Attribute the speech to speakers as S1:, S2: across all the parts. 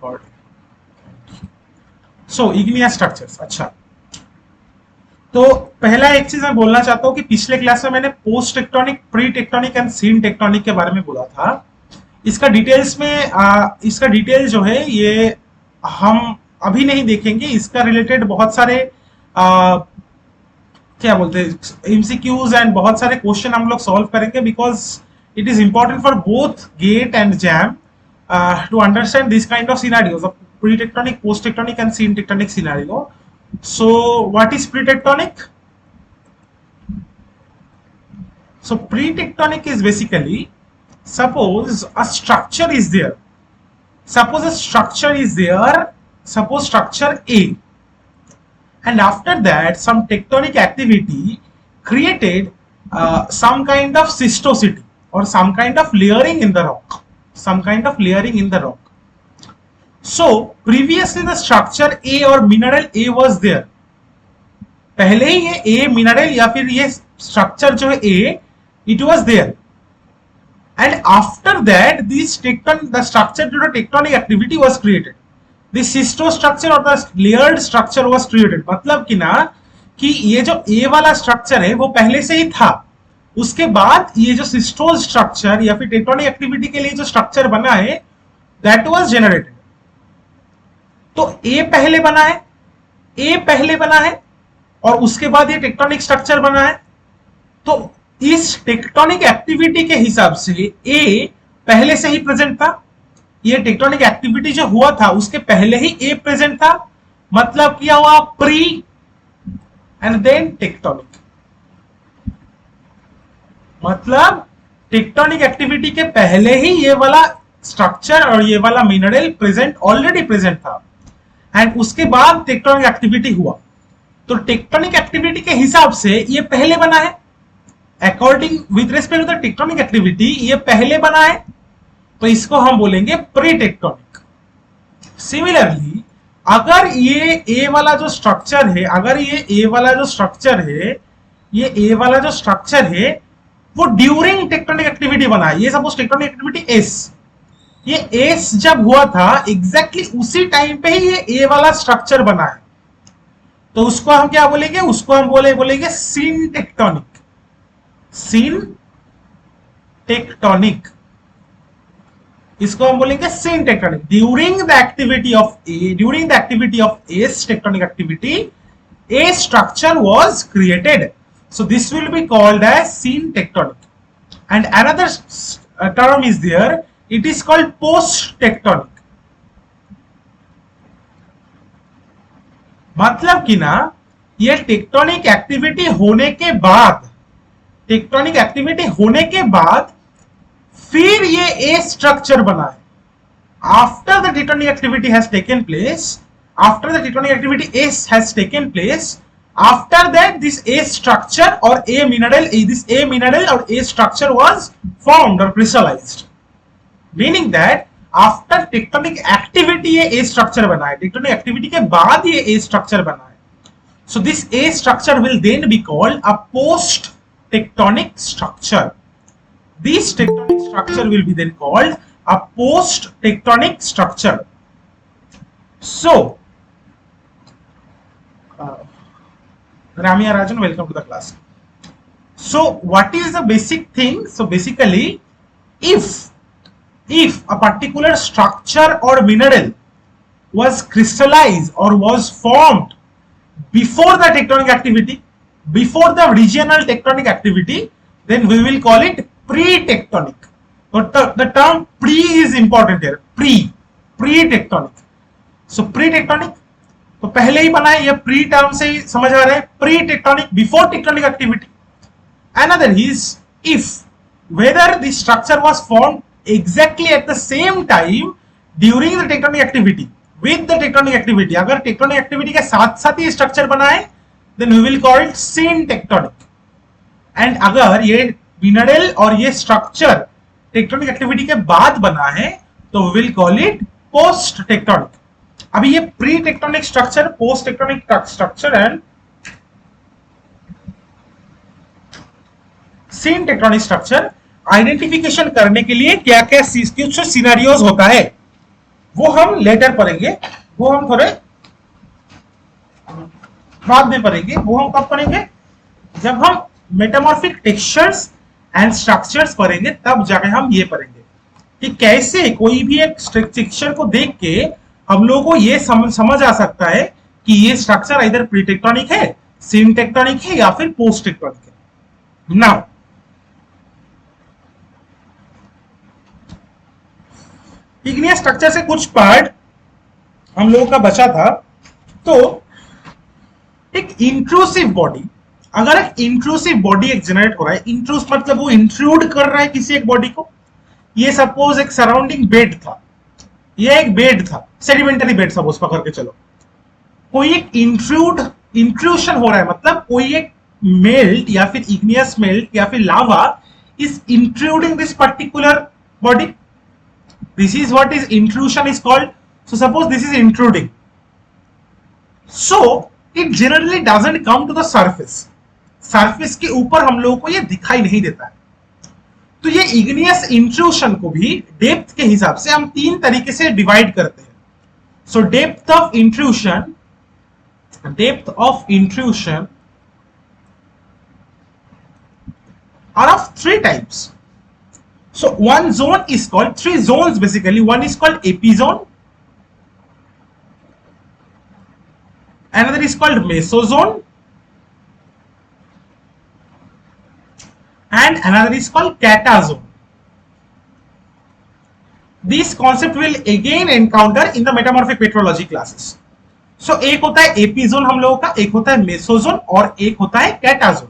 S1: God. सो igneous structures. अच्छा, तो पहला एक चीज मैं बोलना चाहता हूं कि पिछले क्लास में मैंने post tectonic, pre tectonic and syn tectonic के बारे में बोला था। इसका डिटेल्स में इसका डिटेल जो है ये हम अभी नहीं देखेंगे। इसका रिलेटेड बहुत सारे क्या बोलते हैं एमसीक्यूज एंड बहुत सारे क्वेश्चन हम लोग सॉल्व करेंगे, because it is important for both GATE and JAM to understand this kind of scenarios of pre tectonic, post tectonic and syn tectonic scenario. So what is pre-tectonic? So pre-tectonic is basically, suppose a structure is there. Suppose a structure is there. Suppose structure A. And after that, some tectonic activity created some kind of cystosity or some kind of layering in the rock. Some kind of layering in the rock. So previously the structure A और mineral A was there. पहले ही ये A mineral या फिर ये structure जो है A, it was there. And after that this the structure due to tectonic activity was created. The cystostructure or the layered structure was created. मतलब कि ना कि ये जो A वाला structure है वो पहले से ही था, उसके बाद ये जो cystose structure या फिर tectonic activity के लिए जो structure बना है that was generated. तो ए पहले बना है, ए पहले बना है और उसके बाद ये टेक्टोनिक स्ट्रक्चर बना है। तो इस टेक्टोनिक एक्टिविटी के हिसाब से ए पहले से ही प्रेजेंट था। ये टेक्टोनिक एक्टिविटी जो हुआ था उसके पहले ही ए प्रेजेंट था, मतलब क्या हुआ प्री एंड देन टेक्टोनिक। मतलब टेक्टोनिक एक्टिविटी के पहले ही ये वाला स्ट्रक्चर और ये वाला मिनरल प्रेजेंट, ऑलरेडी प्रेजेंट था, एंड उसके बाद टेक्टोनिक एक्टिविटी हुआ। तो टेक्टोनिक एक्टिविटी के हिसाब से ये पहले बना है, according with respect to the tectonic activity ये पहले बना है, तो इसको हम बोलेंगे प्री टेक्टोनिक। सिमिलरली अगर ये ए वाला जो स्ट्रक्चर है, अगर ये ए वाला जो स्ट्रक्चर है, ये ए वाला जो स्ट्रक्चर है वो ड्यूरिंग टेक्टोनिक एक्टिविटी बना है, ये सपोज टेक्टोनिक एक्टिविटी एस, ये एस जब हुआ था एग्जैक्टली उसी टाइम पे ही ये ए वाला स्ट्रक्चर बना है, तो उसको हम क्या बोलेंगे, उसको हम बोलेंगे सीन टेक्टोनिक। सीन टेक्टोनिक, इसको हम बोलेंगे syn tectonic. During the activity of a, during the activity of S tectonic activity, a structure was created, so this will be called as scene tectonic. And another term is there, it is called post tectonic. मतलब कि ना ये tectonic activity होने के बाद, tectonic activity होने के बाद फिर ये ए स्ट्रक्चर बना है। After the tectonic activity has taken place, after the tectonic activity S has taken place, after that this A structure or A mineral, this A mineral or A structure was formed or crystallized, meaning that after tectonic activity ये A structure बना है, tectonic activity के बाद ये A structure बना है। So this A structure will then be called a post tectonic structure. This tectonic structure will be then called a post tectonic structure. So Ramya Rajan, welcome to the class. So what is the basic thing? So basically if a particular structure or mineral was crystallized or was formed before the tectonic activity, before the regional tectonic activity, then we will call it pre-tectonic. But the term pre is important here, pre-tectonic. So pre-tectonic तो पहले ही बना है, ये pre term से ही समझ आ रहा है, pre tectonic before tectonic activity. Another is if whether the structure was formed exactly at the same time during the tectonic activity with the tectonic activity, अगर टेक्टोनिक एक्टिविटी के साथ साथ ही स्ट्रक्चर बना है then we will call it syn tectonic. And अगर ये mineral और ये स्ट्रक्चर टेक्टोनिक एक्टिविटी के बाद बना है तो we will call it post tectonic. अभी ये pre tectonic structure, post tectonic structure and syn tectonic structure identification करने के लिए क्या क्या कुछ सिनेरियोज होता है, वो हम लेटर पढ़ेंगे, वो हम थोड़े बाद में पढ़ेंगे। वो हम कब पढ़ेंगे? जब हम मेटामॉर्फिक टेक्सचर्स एंड स्ट्रक्चर्स पढ़ेंगे, तब जाके हम ये पढ़ेंगे कि कैसे कोई भी एक टेक्सचर को देख के हम लोगों को ये समझ आ सकता है कि ये स्ट्रक्चर इधर प्री टेक्टोनिक है, सिम टेक्टोनिक है या फिर पोस्ट टेक्टोनिक है। नाउ इग्नियस स्ट्रक्चर से कुछ पार्ट हम लोगों का बचा था। तो एक इंट्रूसिव बॉडी, अगर एक इंट्रूसिव बॉडी एक जनरेट हो रहा है, इंट्रूस मतलब वो इंट्रूड कर रहा है किसी एक बॉडी को। ये सपोज एक सराउंडिंग बेड था, ये एक बेड था, सेडिमेंटरी बेड सपोज पकड़ के चलो। कोई एक इंट्रूशन हो रहा है, मतलब कोई एक मेल्ट या फिर इग्नियस मेल्ट या फिर lava is intruding this particular body. This is what is intrusion is called. So suppose this is intruding, so it generally doesn't come to the surface. Surface के ऊपर हम लोगों को ये दिखाई नहीं देता है। तो ये इग्नियस इंट्रूशन को भी डेप्थ के हिसाब से हम तीन तरीके से डिवाइड करते हैं। So depth of intrusion are of three types. So one zone is called, three zones basically. One is called epizone, another is called mesozone, and another is called catazone. This concept will again encounter in the metamorphic petrology classes. So एक होता है एपीजोन हम लोगों का, एक होता है मेसोजोन और एक होता है कैटाजोन।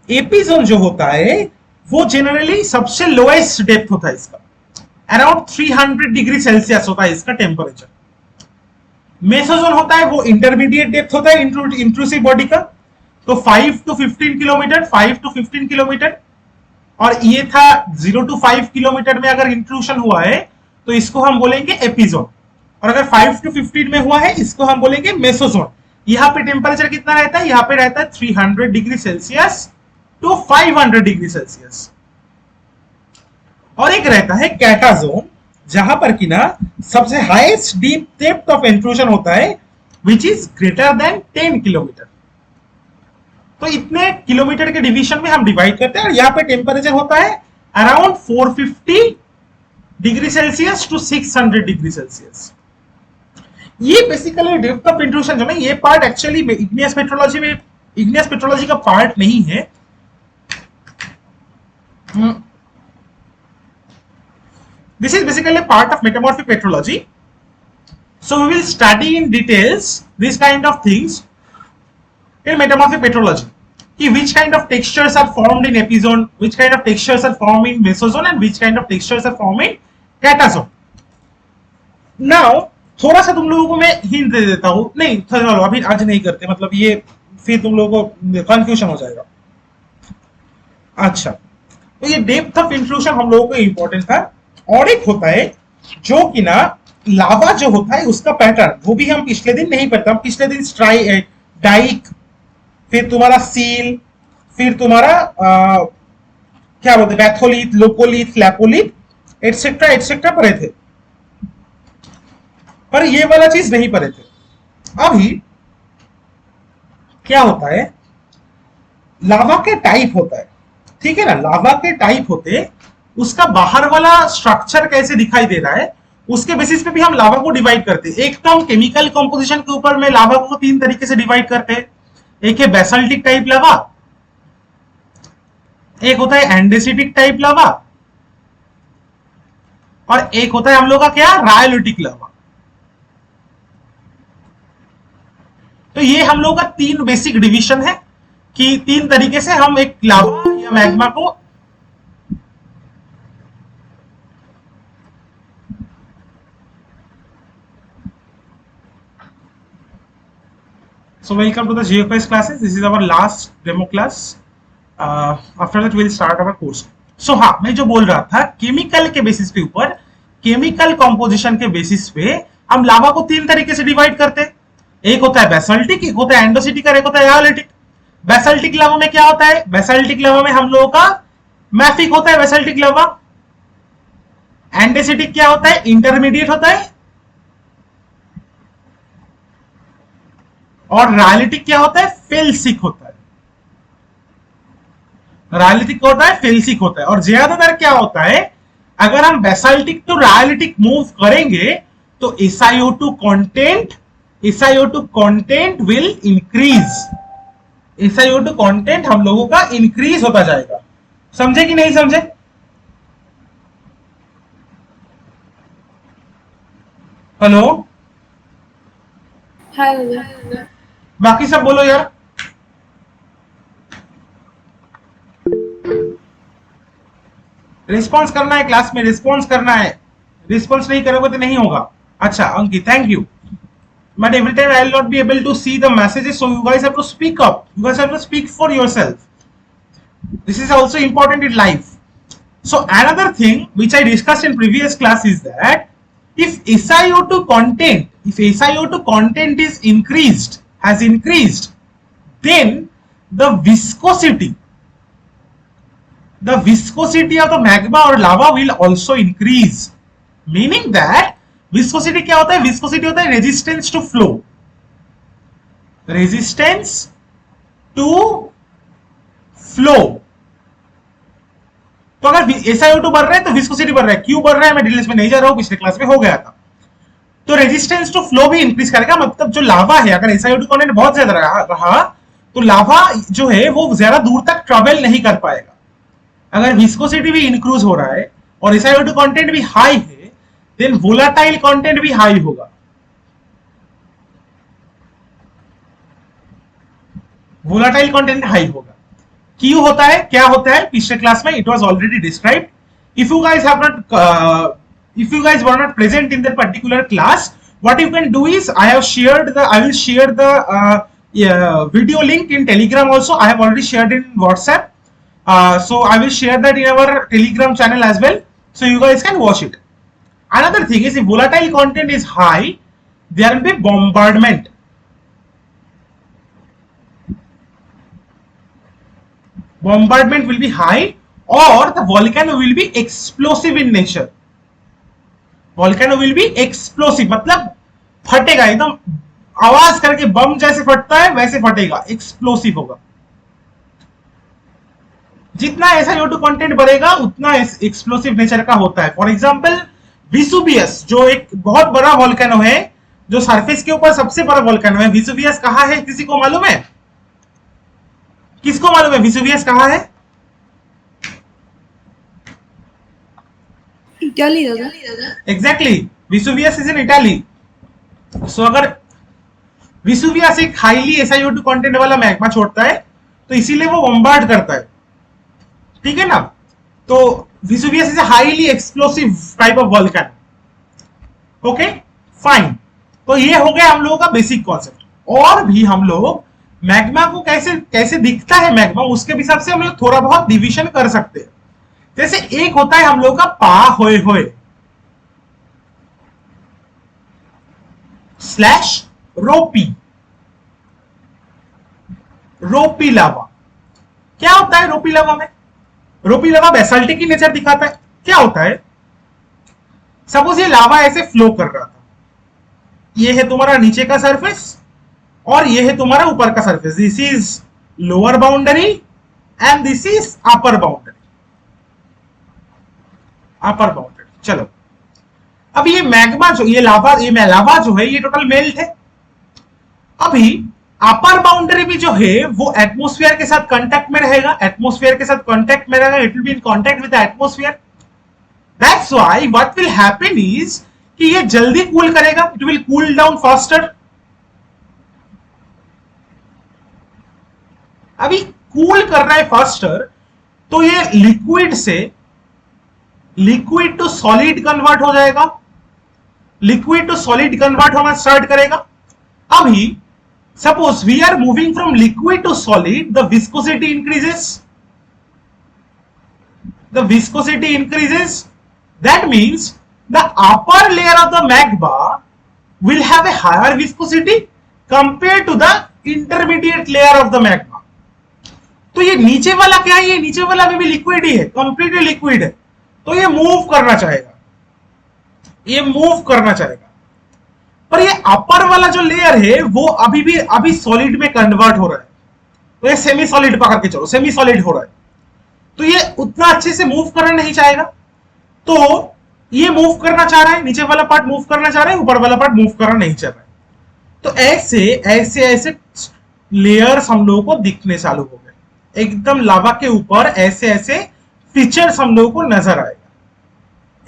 S1: एपीजोन जो होता है वो जनरली सबसे लोएस्ट डेप्थ होता है इसका, अराउंड 300 डिग्री सेल्सियस होता है इसका टेम्परेचर। मेसोजोन होता है वो इंटरमीडिएट डेप्थ होता है इंट्रूसिव बॉडी का, तो 5 to 15 किलोमीटर, 5 to 15 किलोमीटर। और ये था 0 to 5 किलोमीटर में अगर इंट्रूशन हुआ है तो इसको हम बोलेंगे एपीजोन, और अगर 5 to 15 में हुआ है इसको हम बोलेंगे मेसोजोन। यहाँ पे टेम्परेचर कितना रहता है? यहाँ पे रहता है 300 degree Celsius to 500 degree Celsius. और एक रहता है कैटाजोन, जहां पर कि ना सबसे highest deep depth of intrusion होता है which is greater than 10 kilometre. तो इतने किलोमीटर के डिवीजन में हम डिवाइड करते हैं, और यहाँ पे टेम्परेचर होता है around 450 degree Celsius to 600 degree Celsius. ये बेसिकली डेप्थ ऑफ इंट्रूशन जो है, ये पार्ट एक्चुअली इग्नियस पेट्रोलॉजी का पार्ट नहीं है। This is basically a part of metamorphic petrology. So we will study in details this kind of things in metamorphic petrology. Which kind of textures are formed in epizone, which kind of textures are formed in mesozone, and which kind of textures are formed in catazone. Now थोड़ा सा तुम लोगों को मैं hint दे देता हूँ। नहीं चलो अभी आज नहीं करते, मतलब ये फिर तुम लोगों को कंफ्यूजन हो जाएगा। अच्छा, तो ये डेप्थ ऑफ इंट्रूशन हम लोगों को इंपॉर्टेंट था। और एक होता है जो कि ना लावा जो होता है उसका पैटर्न, वो भी हम पिछले दिन नहीं पढ़ते। हम पिछले दिन डाइक, फिर तुम्हारा सील, फिर तुम्हारा क्या बोलते हैं बैथोलिथ, लोकोलिथ, लैपोलिथ एटसेट्रा एटसेट्रा पढ़े थे, पर ये वाला चीज नहीं पढ़े थे। अभी क्या होता है, लावा के टाइप होता है, ठीक है ना। लावा के टाइप होते, उसका बाहर वाला स्ट्रक्चर कैसे दिखाई दे रहा है उसके बेसिस पे भी हम लावा को डिवाइड करते हैं। एक तो हम केमिकल कंपोजिशन के ऊपर में लावा को तीन तरीके से डिवाइड करते हैं। एक है बेसाल्टिक टाइप लावा, एक होता है एंडेसिटिक टाइप लावा, और एक होता है हम लोग का क्या, रायोलिटिक लावा। तो ये हम लोग का तीन बेसिक डिवीजन है कि तीन तरीके से हम एक लावा या मैग्मा को So welcome to the GFS classes. This is our last demo class. After that we'll start our course. So हाँ, मैं जो बोल रहा था केमिकल के बेसिस पे ऊपर, केमिकल कंपोजिशन के बेसिस पे हम लावा को तीन तरीके से डिवाइड करते हैं। एक होता है बेसाल्टिक, एक होता है एंडोसिटिक और एक होता है रायोलिटिक। बेसाल्टिक लावा में क्या होता है, बेसाल्टिक लावा में हम लोगों का मैफिक होता है बेसाल्टिक लावा। एंडेसिटिक क्या होता है, इंटरमीडिएट होता है और रायलिटिक क्या होता है? फेल्सिक होता है। रायलिटिक होता है, फेल्सिक होता है। और ज्यादातर क्या होता है, अगर हम बेसाल्टिक टू रायलिटिक मूव करेंगे तो SiO2 content will increase. SiO2 content हम लोगों का इंक्रीज होता जाएगा। समझे कि नहीं समझे? हेलो,
S2: हाँ।
S1: बाकी सब बोलो यार। रिस्पॉन्स करना है, क्लास में रिस्पॉन्स करना है। रिस्पॉन्स नहीं करोगे तो नहीं होगा। अच्छा Ankit, thank you. But every time I will not be able to see the messages, so you guys have to speak up. You guys have to speak for yourself. This is also important in life. So another thing which I discussed in previous class is that if SiO2 content is has increased, then the viscosity of the magma or lava will also increase. Meaning that viscosity क्या होता है? Viscosity होता है resistance to flow. Resistance to flow. तो अगर SiO2 बढ़ रहा है तो विस्कोसिटी बढ़ रहा है। क्यों बढ़ रहा है मैं डिटेल्स में नहीं जा रहा हूं, पिछले क्लास में हो गया था। तो रेजिस्टेंस टू फ्लो भी इंक्रीज करेगा। मतलब जो लावा है, अगर SiO2 कंटेंट बहुत ज्यादा रहा तो लावा जो है वो ज्यादा दूर तक ट्रेवल नहीं कर पाएगा। अगर विस्कोसिटी भी इंक्रीज हो रहा है और SiO2 कंटेंट भी हाई है, देन वोलाटाइल कंटेंट भी हाई होगा। वोलाटाइल कंटेंट हाई होगा। क्यों होता है, क्या होता है, पिछले क्लास में it was already described. If you guys have not if you guys were not present in that particular class, what you can do is I will share the video link in Telegram also. I have already shared in WhatsApp, so I will share that in our Telegram channel as well, so you guys can watch it. Another thing is, if volatile content is high, there will be bombardment. Bombardment will be high, or the volcano will be explosive in nature. Volcano will be explosive, मतलब फटेगा एकदम, आवाज करके बम जैसे फटता है वैसे फटेगा, explosive होगा। जितना SiO2 कंटेंट बढ़ेगा उतना एक्सप्लोसिव नेचर का होता है। फॉर एग्जांपल विसुवियस, जो एक बहुत बड़ा वॉल्केनो है, जो सरफेस के ऊपर सबसे बड़ा वॉल्केनो है। विसुवियस कहाँ है, किसी को मालूम है? किसको मालूम है विसुवियस कहाँ है?
S2: इटाली दादा।
S1: Exactly, Vesuvius is in Italy. So अगर विसुवियस एक हाईली SiO2 कंटेंट वाला मैग्मा छोड़ता है तो इसीलिए वो बम्बार्ड करता है, ठीक है ना। तो Vesuvius is a highly explosive type of volcano. Okay fine, तो ये हो गया हम लोगों का बेसिक कॉन्सेप्ट। और भी हम लोग मैग्मा को कैसे कैसे दिखता है मैग्मा, उसके हिसाब से हम लोग थोड़ा बहुत डिविजन कर सकते हैं। जैसे एक होता है हम लोग का पा होए होए स्लैश रोपी, रोपी लावा। क्या होता है रोपी लावा में? रोपी लावा बेसाल्टिक की नेचर दिखाता है। क्या होता है, सपोज ये लावा ऐसे फ्लो कर रहा था, ये है तुम्हारा नीचे का सरफेस और ये है तुम्हारा ऊपर का surface. This is lower boundary and this is upper boundary. Upper boundary, चलो अब ये मैग्मा जो ये लावा जो है ये टोटल मेल्ट है। अभी अपर बाउंड्री भी जो है वो एटमॉस्फेयर के साथ कांटेक्ट में रहेगा, एटमॉस्फेयर के साथ कांटेक्ट में रहेगा, it will be in contact with the atmosphere. That's why what will happen is कि ये जल्दी कूल करेगा, it will cool down faster. अभी कूल कर रहा है फास्टर, तो ये लिक्विड टू सॉलिड कन्वर्ट हो जाएगा, लिक्विड टू सॉलिड कन्वर्ट होना स्टार्ट करेगा। अभी suppose we are moving from liquid to solid, the viscosity increases, that means the upper layer of the magma will have a higher viscosity compare to the intermediate layer of the magma. तो ये नीचे वाला क्या है, ये नीचे वाला भी लिक्विड ही है, कंप्लीटली लिक्विड है, तो ये मूव करना चाहेगा, पर ये अपर वाला जो लेयर है वो अभी सॉलिड में कन्वर्ट हो रहा है, तो ये सेमी सॉलिड पकड़ के चलो, सेमी सॉलिड हो रहा है, तो ये उतना अच्छे से मूव करना नहीं चाहेगा, तो ये मूव करना चाह रहा है, नीचे वाला पार्ट मूव करना चाह रहा है, ऊपर वाला पार्ट मूव करना नहीं चाह रहा है। तो ऐसे ऐसे ऐसे लेयर्स हम लोगों को दिखने चालू हो गए, एकदम लावा के ऊपर ऐसे ऐसे फीचर्स हम लोगों को नजर आएगा,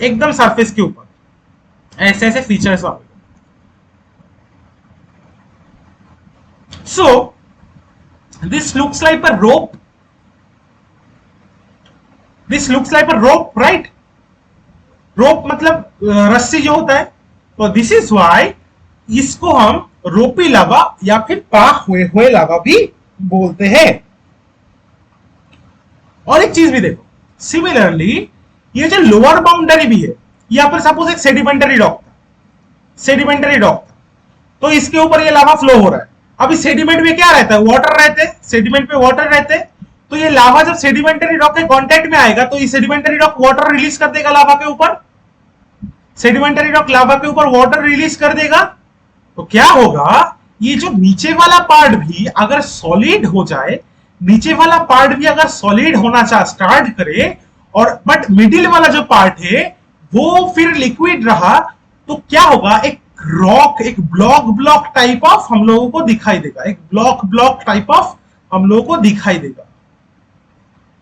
S1: एकदम सरफेस के ऊपर ऐसे ऐसे फीचर्स आएंगे। So this looks like a rope, this looks like a rope, right? Rope मतलब रस्सी जो होता है, तो दिस इज वाई इसको हम रोपी लावा या फिर पाक हुए हुए लावा भी बोलते हैं। और एक चीज भी देखो, सिमिलरली ये जो लोअर बाउंड्री भी है, यहां पर सपोज एक सेडिमेंटरी रॉक था, सेडिमेंटरी रॉक था, तो इसके ऊपर ये लावा फ्लो हो रहा है। अभी सेडिमेंट में क्या रहता है? वाटर रहते हैं, सेडिमेंट में वाटर रहते हैं, तो ये लावा जब सेडिमेंटरी रॉक के कांटेक्ट में आएगा तो ये सेडिमेंटरी रॉक वाटर रिलीज कर देगा लावा के ऊपर, सेडिमेंटरी रॉक लावा के ऊपर वाटर रिलीज कर देगा, तो क्या होगा, ये जो नीचे वाला पार्ट भी अगर सॉलिड हो जाए, नीचे वाला पार्ट भी अगर सॉलिड होना स्टार्ट करे, और बट मिडिल वाला जो पार्ट है वो फिर लिक्विड रहा, तो क्या होगा, एक रॉक, एक ब्लॉक टाइप ऑफ हम लोगों को दिखाई देगा, एक ब्लॉक टाइप ऑफ हम लोगों को दिखाई देगा,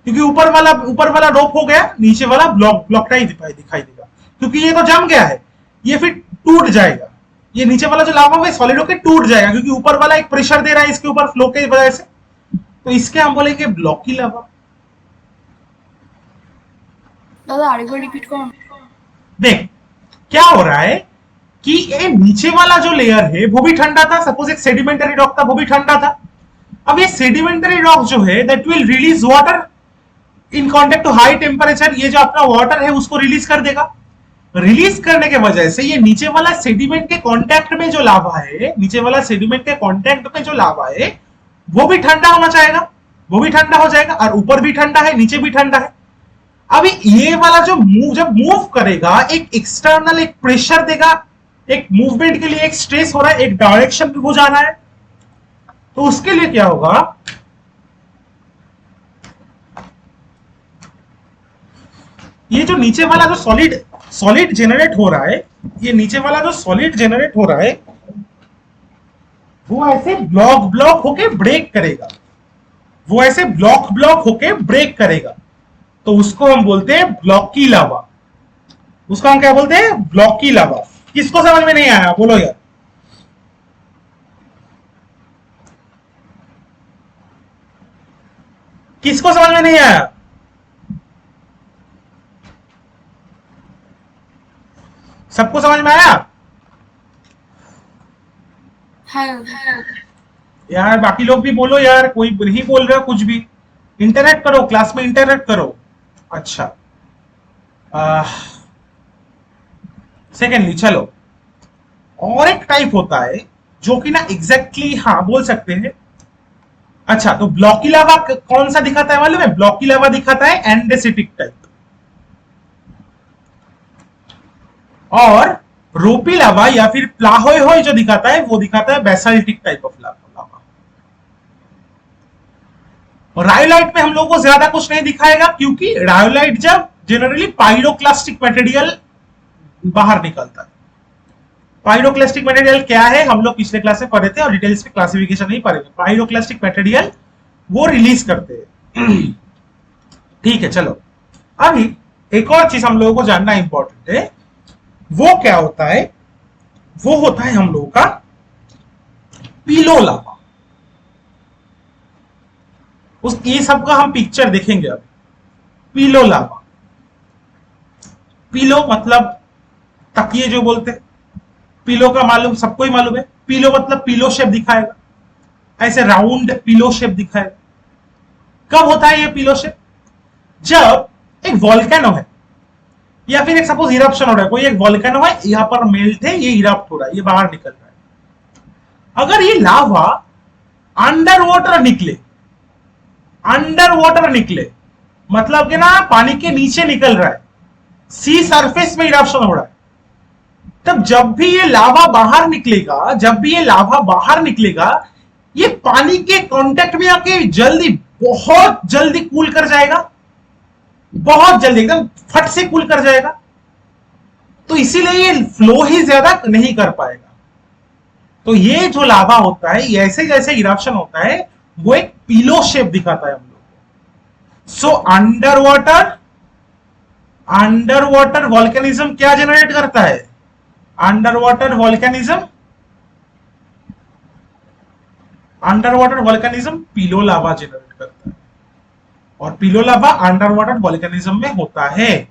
S1: क्योंकि ऊपर वाला रोप हो गया, नीचे वाला ब्लॉक टाइप दिखाई देगा, क्योंकि ये तो जम गया है, ये फिर टूट जाएगा, ये नीचे वाला जो लावा है सॉलिड होकर टूट जाएगा, क्योंकि ऊपर वाला एक प्रेशर दे रहा है इसके ऊपर फ्लो के वजह से, तो इसके हम बोलेंगे ब्लॉकी लावा।
S2: दादा आगे रिपीट करो।
S1: देख क्या हो रहा है कि ये नीचे वाला जो लेयर है वो भी ठंडा था, सपोज एक सेडिमेंटरी रॉक था, वो भी ठंडा था। अब ये सेडिमेंटरी रॉक जो है that will release water in contact to high temperature, ये जो अपना वाटर है उसको रिलीज कर देगा, रिलीज करने के वजह से ये नीचे वाला सेडिमेंट के कांटेक्ट में जो लावा है, नीचे वाला सेडिमेंट के कांटेक्ट में जो लावा है वो भी ठंडा होना चाहेगा, वो भी ठंडा हो जाएगा, और ऊपर भी ठंडा है, नीचे भी ठंडा है। अभी ये वाला जो जब मूव करेगा, एक एक्सटर्नल एक प्रेशर देगा, एक मूवमेंट के लिए एक स्ट्रेस हो रहा है, एक डायरेक्शन में वो जा रहा है, तो उसके लिए क्या होगा, ये जो नीचे वाला जो सॉलिड जनरेट हो रहा है, ये नीचे वाला जो सॉलिड जनरेट हो रहा है वो ऐसे ब्लॉक होके ब्रेक करेगा, वो ऐसे ब्लॉक होके ब्रेक करेगा, तो उसको हम बोलते हैं ब्लॉकी लावा। उसको हम क्या बोलते हैं? ब्लॉकी लावा। किसको समझ में नहीं आया बोलो यार? किसको समझ में नहीं आया? सबको समझ में आया? यार बाकी लोग भी बोलो यार, कोई नहीं बोल रहा कुछ भी, इंटरेक्ट करो, क्लास में इंटरेक्ट करो। अच्छा सेकेंडली चलो, और एक टाइप होता है जो कि ना एग्जैक्टली हाँ बोल सकते हैं। अच्छा तो ब्लॉकी लावा कौन सा दिखाता है मालूम है? ब्लॉकी लावा दिखाता है एंडेसिटिक टाइप, और रोपी लावा या फिर प्लाहोय जो दिखाता है वो दिखाता है बेसाल्टिक टाइप ऑफ लावा। और रायोलाइट में हम लोगों को ज्यादा कुछ नहीं दिखाएगा, क्योंकि रायोलाइट जब जनरली पाइरोक्लास्टिक मटेरियल बाहर निकलता है। पाइरोक्लास्टिक मटेरियल क्या है हम लोग पिछले क्लास में पढ़े थे, और डिटेल्स में क्लासिफिकेशन नहीं पढ़ेंगे। पाइरोक्लास्टिक मटेरियल वो रिलीज करते हैं। ठीक है चलो, अभी एक और चीज हम लोगों को जानना इंपॉर्टेंट है, वो क्या होता है? वो होता है हम लोगों का पिलो लावा। उस ये सब का हम पिक्चर देखेंगे अब। पिलो लावा, पिलो मतलब तकिए जो बोलते हैं, पिलो का मालूम सबको ही मालूम है। पिलो मतलब पिलो शेप दिखाएगा, ऐसे राउंड पिलो शेप दिखाएगा। कब होता है ये पिलो शेप? जब एक वॉल्केनो है या फिर एक सपोज इरप्शन हो रहा है, कोई एक वॉल्केनो है, यहां पर मेल्ट है, ये इरप्ट हो रहा है, ये बाहर निकल रहा है। अगर ये लावा अंडर वाटर निकले, अंडर वाटर निकले मतलब कि ना पानी के नीचे निकल रहा है, सी सरफेस में इरप्शन हो रहा है, तब जब भी ये लावा बाहर निकलेगा, ये पानी के कांटेक्ट में आके बहुत जल्दी कूल कर जाएगा, बहुत जल्दी एकदम फट से कूल कर जाएगा। तो इसीलिए ये फ्लो ही ज्यादा नहीं कर पाएगा। तो ये जो लावा होता है, ऐसे जैसे इरप्शन होता है, वो एक पिलो शेप दिखाता है हम लोग को। सो अंडर वाटर वॉल्केनिज्म क्या जनरेट करता है? अंडर वाटर वॉल्केनिज्म पिलो लावा जनरेट करता है, और पिलो लावा अंडर वाटर वॉल्केनिज्म में होता है।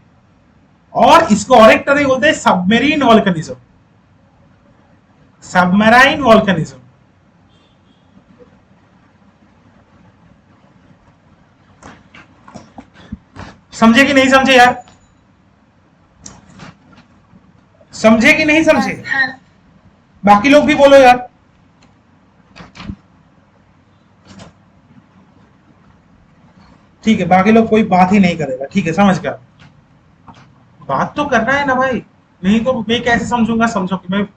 S1: और इसको और एक तरह बोलते हैं सबमेरीन वॉल्केनिज्म। समझे कि नहीं समझे यार? समझे कि नहीं समझे?
S2: हाँ।
S1: बाकी लोग भी बोलो यार। ठीक है, बाकी लोग कोई बात ही नहीं करेगा। ठीक है, समझ गया। बात तो करना है ना भाई, नहीं तो मैं कैसे समझूंगा? समझो कि मैं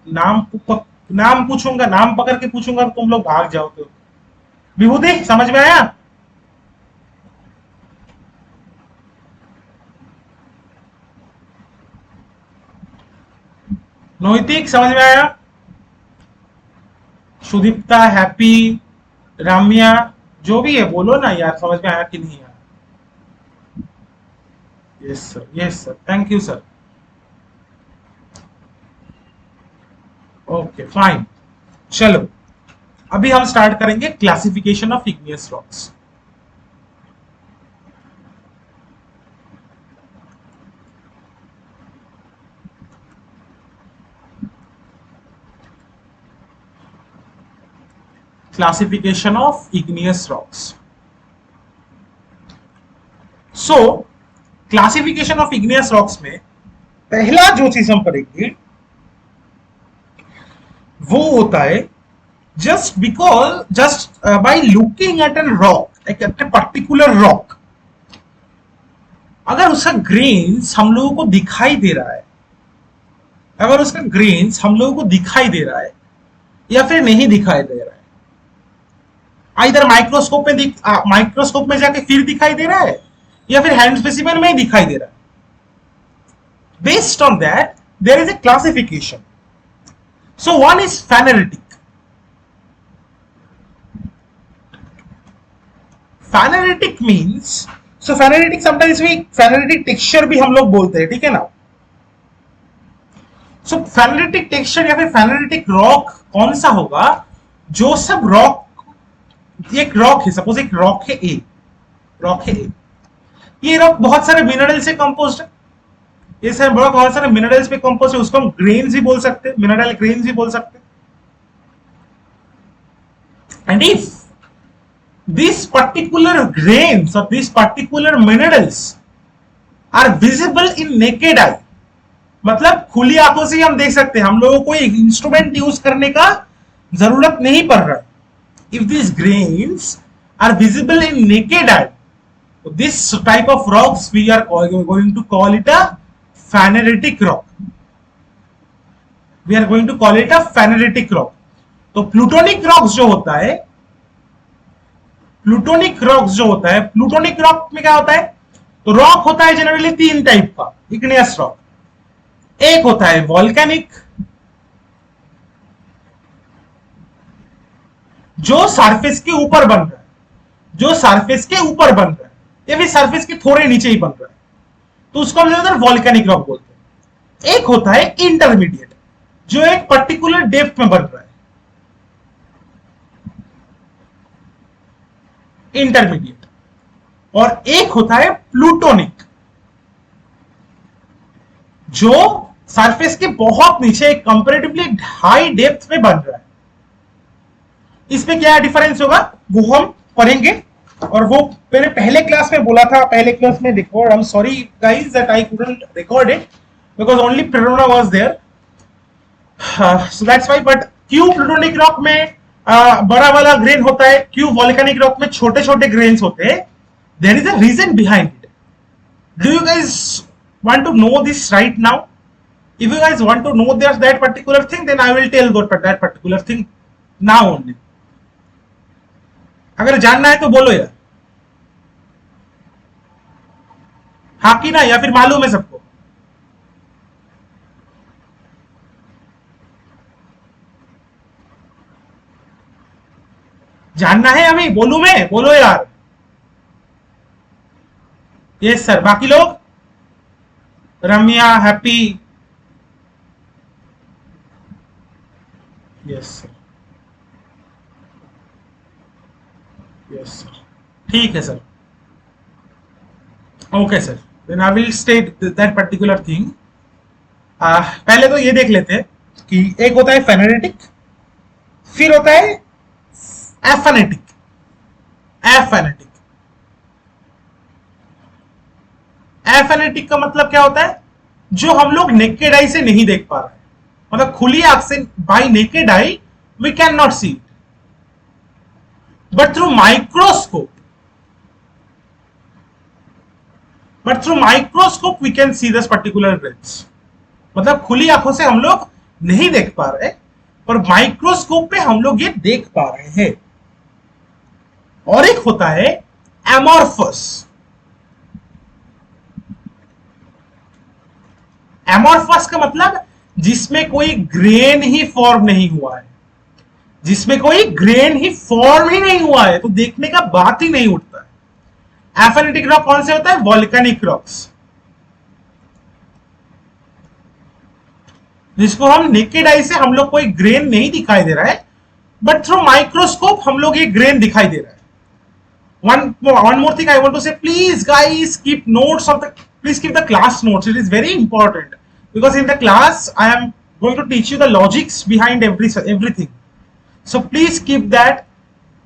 S1: नाम पूछूंगा, नाम पकड़ के पूछूंगा, तो तुम लोग भाग जाओ। तो विभूति समझ में आया? नोहितिक समझ में आया? सुदीप्ता, हैप्पी, राम्या, जो भी है बोलो ना यार, समझ में आया कि नहीं आया? Yes sir, thank you sir. Okay fine, चलो अभी हम स्टार्ट करेंगे classification of igneous rocks. Classification of igneous rocks. So classification of igneous rocks में पहला जो चीज हम पढ़ेंगे वो होता है just by looking at an rock, एक पर्टिकुलर रॉक, अगर उसका ग्रेन्स हम लोगों को दिखाई दे रहा है, या फिर नहीं दिखाई दे रहा है, इधर माइक्रोस्कोप में जाके फिर दिखाई दे रहा है, या फिर हैंड स्पेसिमेन में ही दिखाई दे रहा है, based on that there is a classification. So one is phaneritic. Phaneritic means, so phaneritic sometimes भी फेनेरेटिक टेक्सचर भी हम लोग बोलते हैं, ठीक है ना? सो फेनेरेटिक टेक्सचर या फिर फेनेरेटिक रॉक कौन सा होगा? जो सब रॉक, एक रॉक है, सपोज एक रॉक है ए, ये रॉक बहुत सारे मिनरल से कंपोज्ड है, ये सब रॉक बहुत सारे मिनरल्स पे कंपोज्ड है, उसको हम ग्रेन्स भी बोल सकते हैं, मिनरल ग्रेन्स भी बोल सकते हैं। And if these particular grains or these particular minerals are visible in naked eye, मतलब खुली आंखों से हम देख सकते हैं, हम लोगों को एक इंस्ट्रूमेंट यूज करने का जरूरत नहीं पड़ रहा है। If these grains are visible in naked eye, this type of rocks we are going to call it a phaneretic rock. We are going to call it a phaneretic rock. तो plutonic rocks जो होता है, plutonic rock में क्या होता है? तो rock होता है जनरली तीन टाइप का इग्नियस रॉक। एक होता है वॉल्केनिक, जो सरफेस के ऊपर बन रहा है, या फिर सरफेस के थोड़े नीचे ही बन रहा है, तो उसको हम वॉल्केनिक रॉक बोलते हैं। एक होता है इंटरमीडिएट, जो एक पर्टिकुलर डेप्थ में बन रहा है, इंटरमीडिएट। और एक होता है प्लूटोनिक, जो सरफेस के बहुत नीचे कंपैरेटिवली हाई डेप्थ में बन रहा है। इसमें क्या डिफरेंस होगा वो हम पढ़ेंगे, और वो मैंने पहले क्लास में बोला था, पहले क्लास में record, I am sorry guys that I couldn't record it because only Prerna was there, so that's why. But क्यों प्लूटोनिक रॉक में बड़ा वाला ग्रेन होता है, क्यों वॉल्केनिक रॉक में छोटे छोटे ग्रेन्स होते हैं? There is a reason behind it. Do you guys want to know this right now? If you guys want to know that particular thing, then I will tell that particular thing now only. अगर जानना है तो बोलो यार, हाँ कि ना, या फिर मालूम है सबको? जानना है अभी? बोलू मैं? बोलो यार। Yes sir. बाकी लोग? Ramya, happy? Yes sir, yes sir, ठीक है sir. Okay sir, then I will state that particular thing. पहले तो ये देख लेते हैं कि एक होता है फेनेटिक, फिर होता है एफेनेटिक। एफेनेटिक, एफेनेटिक का मतलब क्या होता है? जो हम लोग नेकेड आई से नहीं देख पा रहे, मतलब खुली आंख से, by naked eye we can not see it, but through microscope we can see this particular grains. मतलब खुली आंखों से हम लोग नहीं देख पा रहे, पर माइक्रोस्कोप पे हम लोग ये देख पा रहे हैं। और एक होता है एमॉर्फस। एमॉर्फस का मतलब जिसमें कोई ग्रेन ही फॉर्म नहीं हुआ है, जिसमें कोई ग्रेन ही फॉर्म ही नहीं हुआ है, तो देखने का बात ही नहीं उठता है। एफेनेटिक रॉक कौन से होता है? वॉल्केनिक रॉक्स, जिसको हम नेकेड आई से हम लोग कोई ग्रेन नहीं दिखाई दे रहा है, बट थ्रू माइक्रोस्कोप हम लोग ये ग्रेन दिखाई दे रहा है। One more thing I want to say, please guys keep notes of please keep the class notes. It is very important because in the class I am going to teach you the logics behind everything. So please keep that.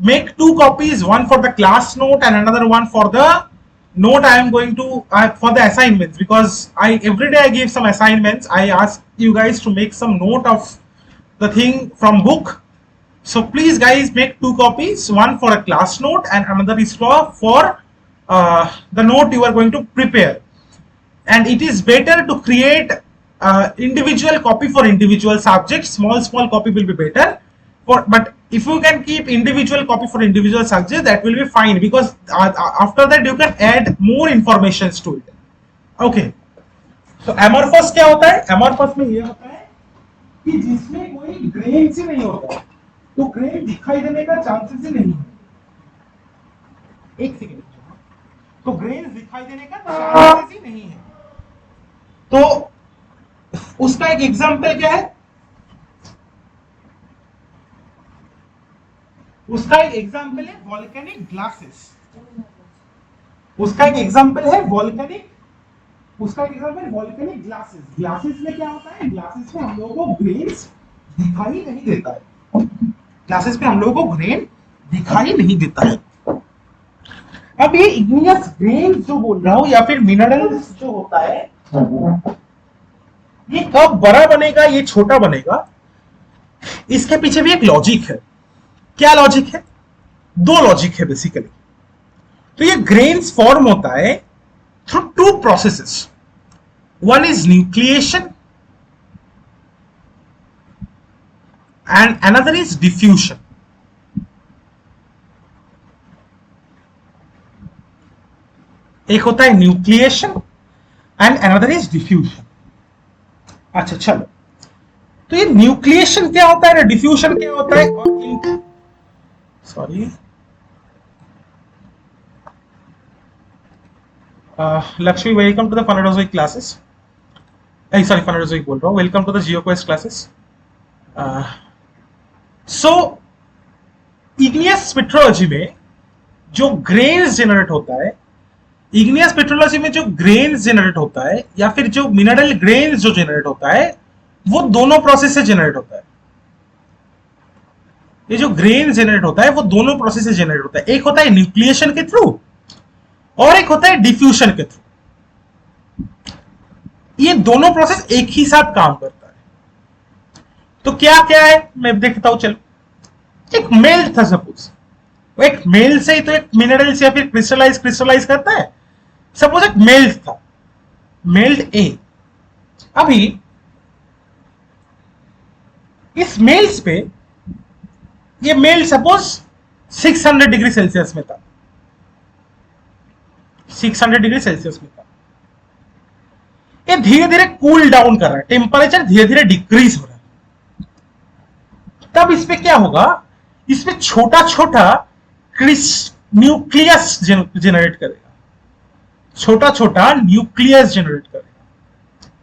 S1: Make 2 copies, one for the class note and another one for the note I am going to for the assignments, because every day I give some assignments. I ask you guys to make some note of the thing from book. So please guys make 2 copies, one for a class note and another is for the note you are going to prepare. And it is better to create individual copy for individual subjects. Small copy will be better. But if you can keep individual copy for individual subjects, that will be fine, because after that you can add more informations to it. Okay. So amorphous क्या होता है? Amorphous में ये होता है कि जिसमें कोई ग्रेन से नहीं होता, तो ग्रेन दिखाई देने का चांसेस ही नहीं है। एक सेकेंड, तो ग्रेन दिखाई देने का चांसेस ही नहीं है। तो उसका एक एग्जांपल क्या है? उसका एक एग्जांपल है वॉल्केनिक ग्लासेस। उसका एक एग्जांपल है वॉल्केनिक ग्लासेस। ग्लासेस में क्या होता है? ग्लासेस में हम लोगों को ग्रेन्स दिखाई नहीं देता है। ग्लासेस में हम लोगों को ग्रेन दिखाई नहीं देता है। अब ये इग्नियस ग्रेन जो बोल रहा हूं, या फिर मिनरल्स जो होता है, ये कब बड़ा बनेगा, ये छोटा बनेगा, इसके पीछे भी एक लॉजिक है। क्या लॉजिक है? 2 लॉजिक है बेसिकली। तो ये ग्रेन्स फॉर्म होता है through 2 processes. One is nucleation and another is diffusion. एक होता है nucleation and another is diffusion. अच्छा चलो, तो ये न्यूक्लिएशन क्या होता है, डिफ्यूजन क्या होता है? Sorry, Lakshmi, welcome to the फनडोजोइक क्लासेस। सॉरी, फनडोजोइक बोल रहा हूँ। Welcome to the Geoquest classes. So igneous petrology में जो ग्रेन्स जनरेट होता है, इग्नियस पेट्रोलॉजी में जो ग्रेन्स जनरेट होता है, या फिर जो मिनरल ग्रेन्स जो जनरेट होता है, वो दोनों प्रोसेस से जनरेट होता है। ये जो ग्रेन जनरेट होता है वो दोनों प्रोसेस से जनरेट होता है। एक होता है न्यूक्लिएशन के थ्रू और एक होता है डिफ्यूजन के थ्रू। ये दोनों प्रोसेस एक ही साथ काम करता है। तो क्या क्या है मैं देखता हूं। चलो, एक मेल्ट था सपोज, एक मेल्ट से ही तो एक मिनरल से या फिर क्रिस्टलाइज करता है। सपोज एक मेल्ट था, मेल्ट ए। अभी इस मेल्स पे, ये मेल सपोज 600 डिग्री सेल्सियस में था, 600 डिग्री सेल्सियस में था, ये धीरे धीरे कूल डाउन कर रहा है, टेम्परेचर धीरे धीरे डिक्रीज हो रहा है। तब इस पे क्या होगा, इसमें छोटा छोटा न्यूक्लियस जनरेट करेगा, छोटा छोटा न्यूक्लियस जनरेट करेगा,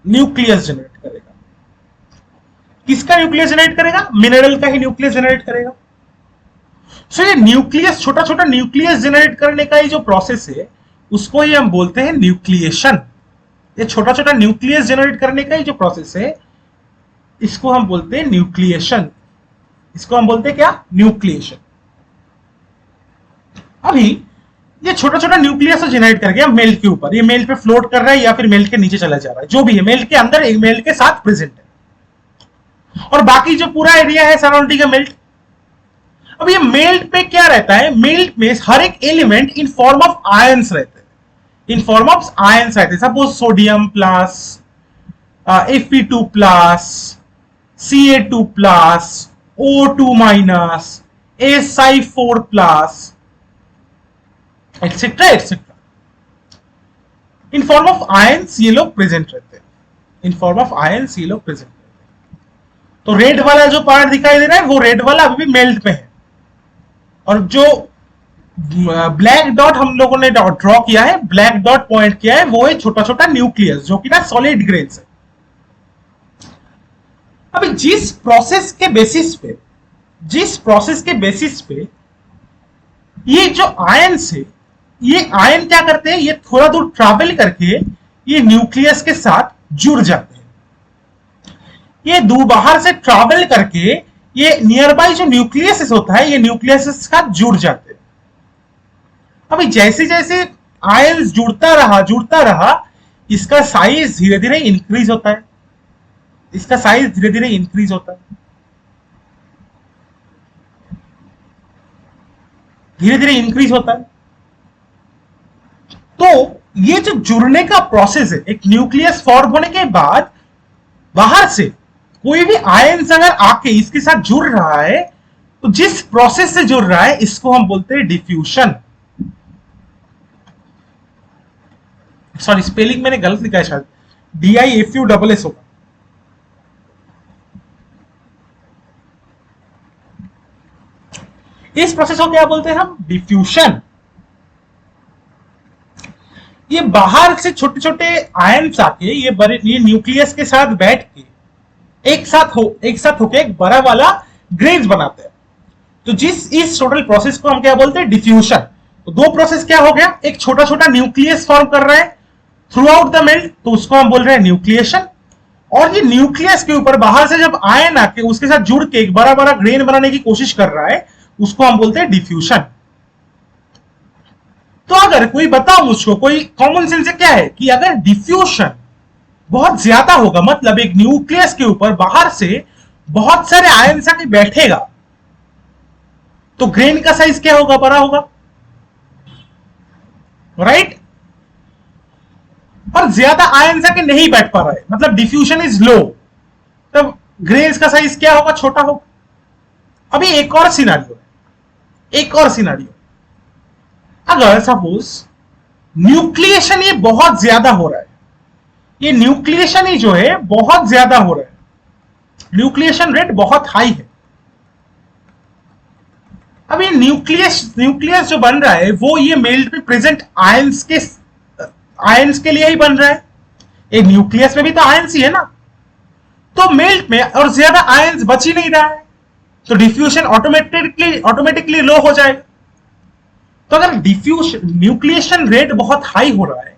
S1: न्यूक्लियस जनरेट करेगा। किसका न्यूक्लियस जनरेट करेगा? मिनरल का ही न्यूक्लियस जनरेट करेगा। सो ये न्यूक्लियस, छोटा छोटा न्यूक्लियस जनरेट करने का ये जो प्रोसेस है, उसको ही हम बोलते हैं न्यूक्लिएशन। ये छोटा छोटा न्यूक्लियस जनरेट करने का ही जो प्रोसेस है, इसको हम बोलते हैं न्यूक्लिएशन। इसको हम बोलते हैं क्या? न्यूक्लिएशन। अभी ये छोटा छोटा न्यूक्लियस जनरेट करके मेल्ट के ऊपर, ये मेल्ट पे फ्लोट कर रहा है या फिर मेल्ट के नीचे चला जा रहा है, जो भी है, मेल्ट के अंदर एक मेल्ट के साथ प्रेजेंट है, और बाकी जो पूरा एरिया है सराउंडिंग का मेल्ट। अब ये मेल्ट पे क्या रहता है? मेल्ट में हर एक element in form of ions रहते हैं, इन फॉर्म ऑफ आयंस रहते हैं। Suppose sodium plus, Fe2 plus, Ca2 plus, O2 minus, Si4 plus, etcetera etcetera. In form of ions ये लोग प्रेजेंट रहते हैं, इन फॉर्म ऑफ आयंस ये लोग प्रेजेंट रहते हैं। तो रेड वाला जो पार्ट दिखाई दे रहा है, वो रेड वाला अभी भी मेल्ट में है, और जो ब्लैक डॉट हम लोगों ने ड्रॉ किया है, ब्लैक डॉट पॉइंट किया है, वो है छोटा छोटा न्यूक्लियस, जो कि ना सॉलिड ग्रेन्स है। अभी जिस प्रोसेस के बेसिस पे ये जो आयंस है, ये आयन क्या करते हैं? ये थोड़ा दूर ट्रैवल करके ये न्यूक्लियस के साथ जुड़ जाते हैं। ये दूर बाहर से ट्रैवल करके ये नियर बाई जो न्यूक्लियस होता है, ये न्यूक्लियस के साथ जुड़ जाते हैं। अभी जैसे जैसे आयंस जुड़ता रहा, इसका साइज धीरे धीरे इंक्रीज होता है, इसका साइज धीरे धीरे इंक्रीज होता है, धीरे धीरे इंक्रीज होता है। तो ये जो जुड़ने का प्रोसेस है, एक न्यूक्लियस फॉर्म होने के बाद बाहर से कोई भी आयंस अगर आके इसके साथ जुड़ रहा है, तो जिस प्रोसेस से जुड़ रहा है, इसको हम बोलते हैं डिफ्यूशन। सॉरी, स्पेलिंग मैंने गलत लिखा है, शायद DIFUSS होगा। इस प्रोसेस को क्या बोलते हैं हम? डिफ्यूशन। ये बाहर से छोटे छोटे आयंस आके ये न्यूक्लियस के साथ बैठ के एक साथ होके एक बड़ा वाला ग्रेन्स बनाते हैं। तो इस टोटल प्रोसेस को हम क्या बोलते हैं? डिफ्यूशन। तो दो प्रोसेस क्या हो गया? एक छोटा छोटा न्यूक्लियस फॉर्म कर रहा है थ्रू आउट द मेल्ट, तो उसको हम बोल रहे हैं न्यूक्लिएशन। और ये न्यूक्लियस के ऊपर बाहर से जब आयन आके उसके साथ जुड़ के एक बड़ा बड़ा ग्रेन बनाने की कोशिश कर रहा है, उसको हम बोलते हैं डिफ्यूशन। तो अगर कोई बताओ मुझको, कोई कॉमन सेंस से क्या है कि अगर डिफ्यूशन बहुत ज्यादा होगा, मतलब एक न्यूक्लियस के ऊपर बाहर से बहुत सारे आयंस आके बैठेगा, तो ग्रेन का साइज क्या होगा? बड़ा होगा, राइट? और ज्यादा आयंस आके नहीं बैठ पा रहा है, मतलब डिफ्यूजन इज लो, तब ग्रेन्स का साइज क्या होगा? छोटा होगा। अभी एक और सिनारियो, अगर सपोज न्यूक्लिएशन ये बहुत ज्यादा हो रहा है, ये न्यूक्लिएशन ही जो है बहुत ज्यादा हो रहा है, न्यूक्लिएशन रेट बहुत हाई है। अब ये न्यूक्लियस जो बन रहा है, वो ये मेल्ट में प्रेजेंट आयंस के लिए ही बन रहा है। ये न्यूक्लियस में भी तो आयंस ही है ना, तो मेल्ट में और ज्यादा आयंस बच ही नहीं रहा है, तो डिफ्यूजन ऑटोमेटिकली लो हो जाएगा। तो अगर न्यूक्लिएशन रेट बहुत हाई हो रहा है,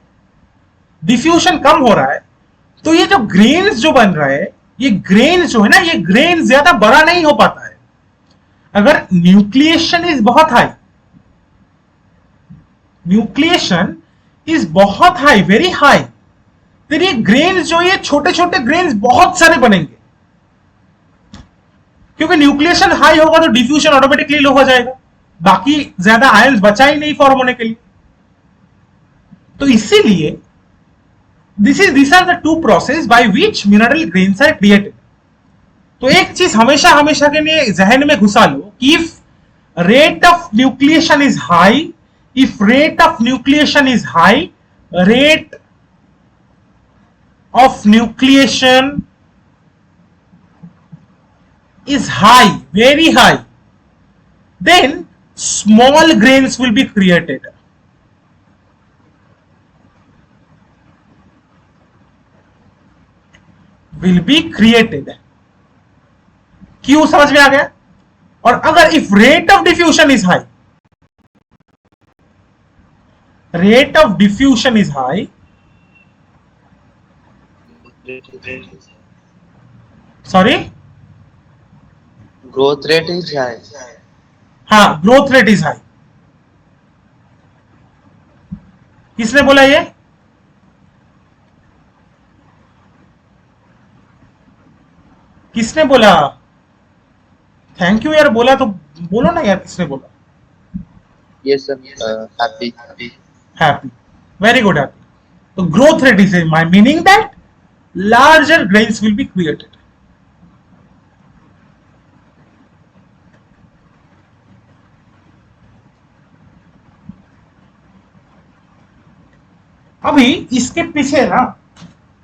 S1: डिफ्यूजन कम हो रहा है, तो ये जो ग्रेन्स जो बन रहा है, ये ग्रेन जो है ना, ये ग्रेन ज्यादा बड़ा नहीं हो पाता है। अगर न्यूक्लिएशन इज बहुत हाई, न्यूक्लिएशन इज बहुत हाई, वेरी हाई, फिर ये ग्रेन्स जो, ये छोटे छोटे ग्रेन्स बहुत सारे बनेंगे, क्योंकि न्यूक्लिएशन हाई होगा तो डिफ्यूजन ऑटोमेटिकली लो हो जाएगा, बाकी ज्यादा आयंस बचा ही नहीं फॉर्म होने के लिए। तो इसीलिए these are the two process by which mineral grains are created। तो एक चीज हमेशा हमेशा के लिए जहन में घुसा लो कि if rate of nucleation is high, if rate of nucleation is high, rate of nucleation is high, very high, then small grains will be created. Will be created. क्यों समझ में आ गया? और अगर if rate of diffusion is high, rate of diffusion is high, sorry,
S3: growth rate is high.
S1: हाँ, growth rate is high. किसने बोला ये? किसने बोला? थैंक यू यार, बोला तो बोलो ना यार, किसने बोला?
S3: Yes sir, happy.
S1: Happy, very good happy. तो growth rate is my meaning that larger grains will be created. अभी इसके पीछे ना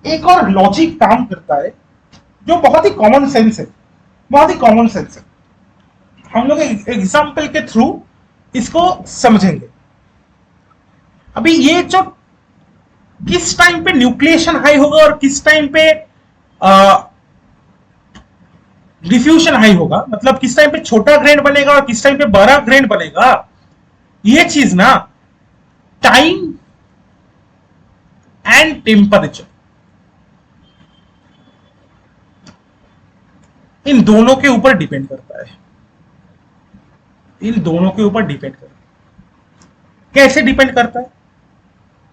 S1: एक और लॉजिक काम करता है जो बहुत ही कॉमन सेंस है, बहुत ही कॉमन सेंस है। हम लोग एग्जाम्पल के थ्रू इसको समझेंगे। अभी ये जो किस टाइम पे न्यूक्लिएशन हाई होगा और किस टाइम पे डिफ्यूजन हाई होगा, मतलब किस टाइम पे छोटा ग्रेन बनेगा और किस टाइम पे बड़ा ग्रेन बनेगा, ये चीज ना टाइम एंड टेम्परेचर, इन दोनों के ऊपर डिपेंड करता है। इन दोनों के ऊपर डिपेंड करता है। कैसे डिपेंड करता है?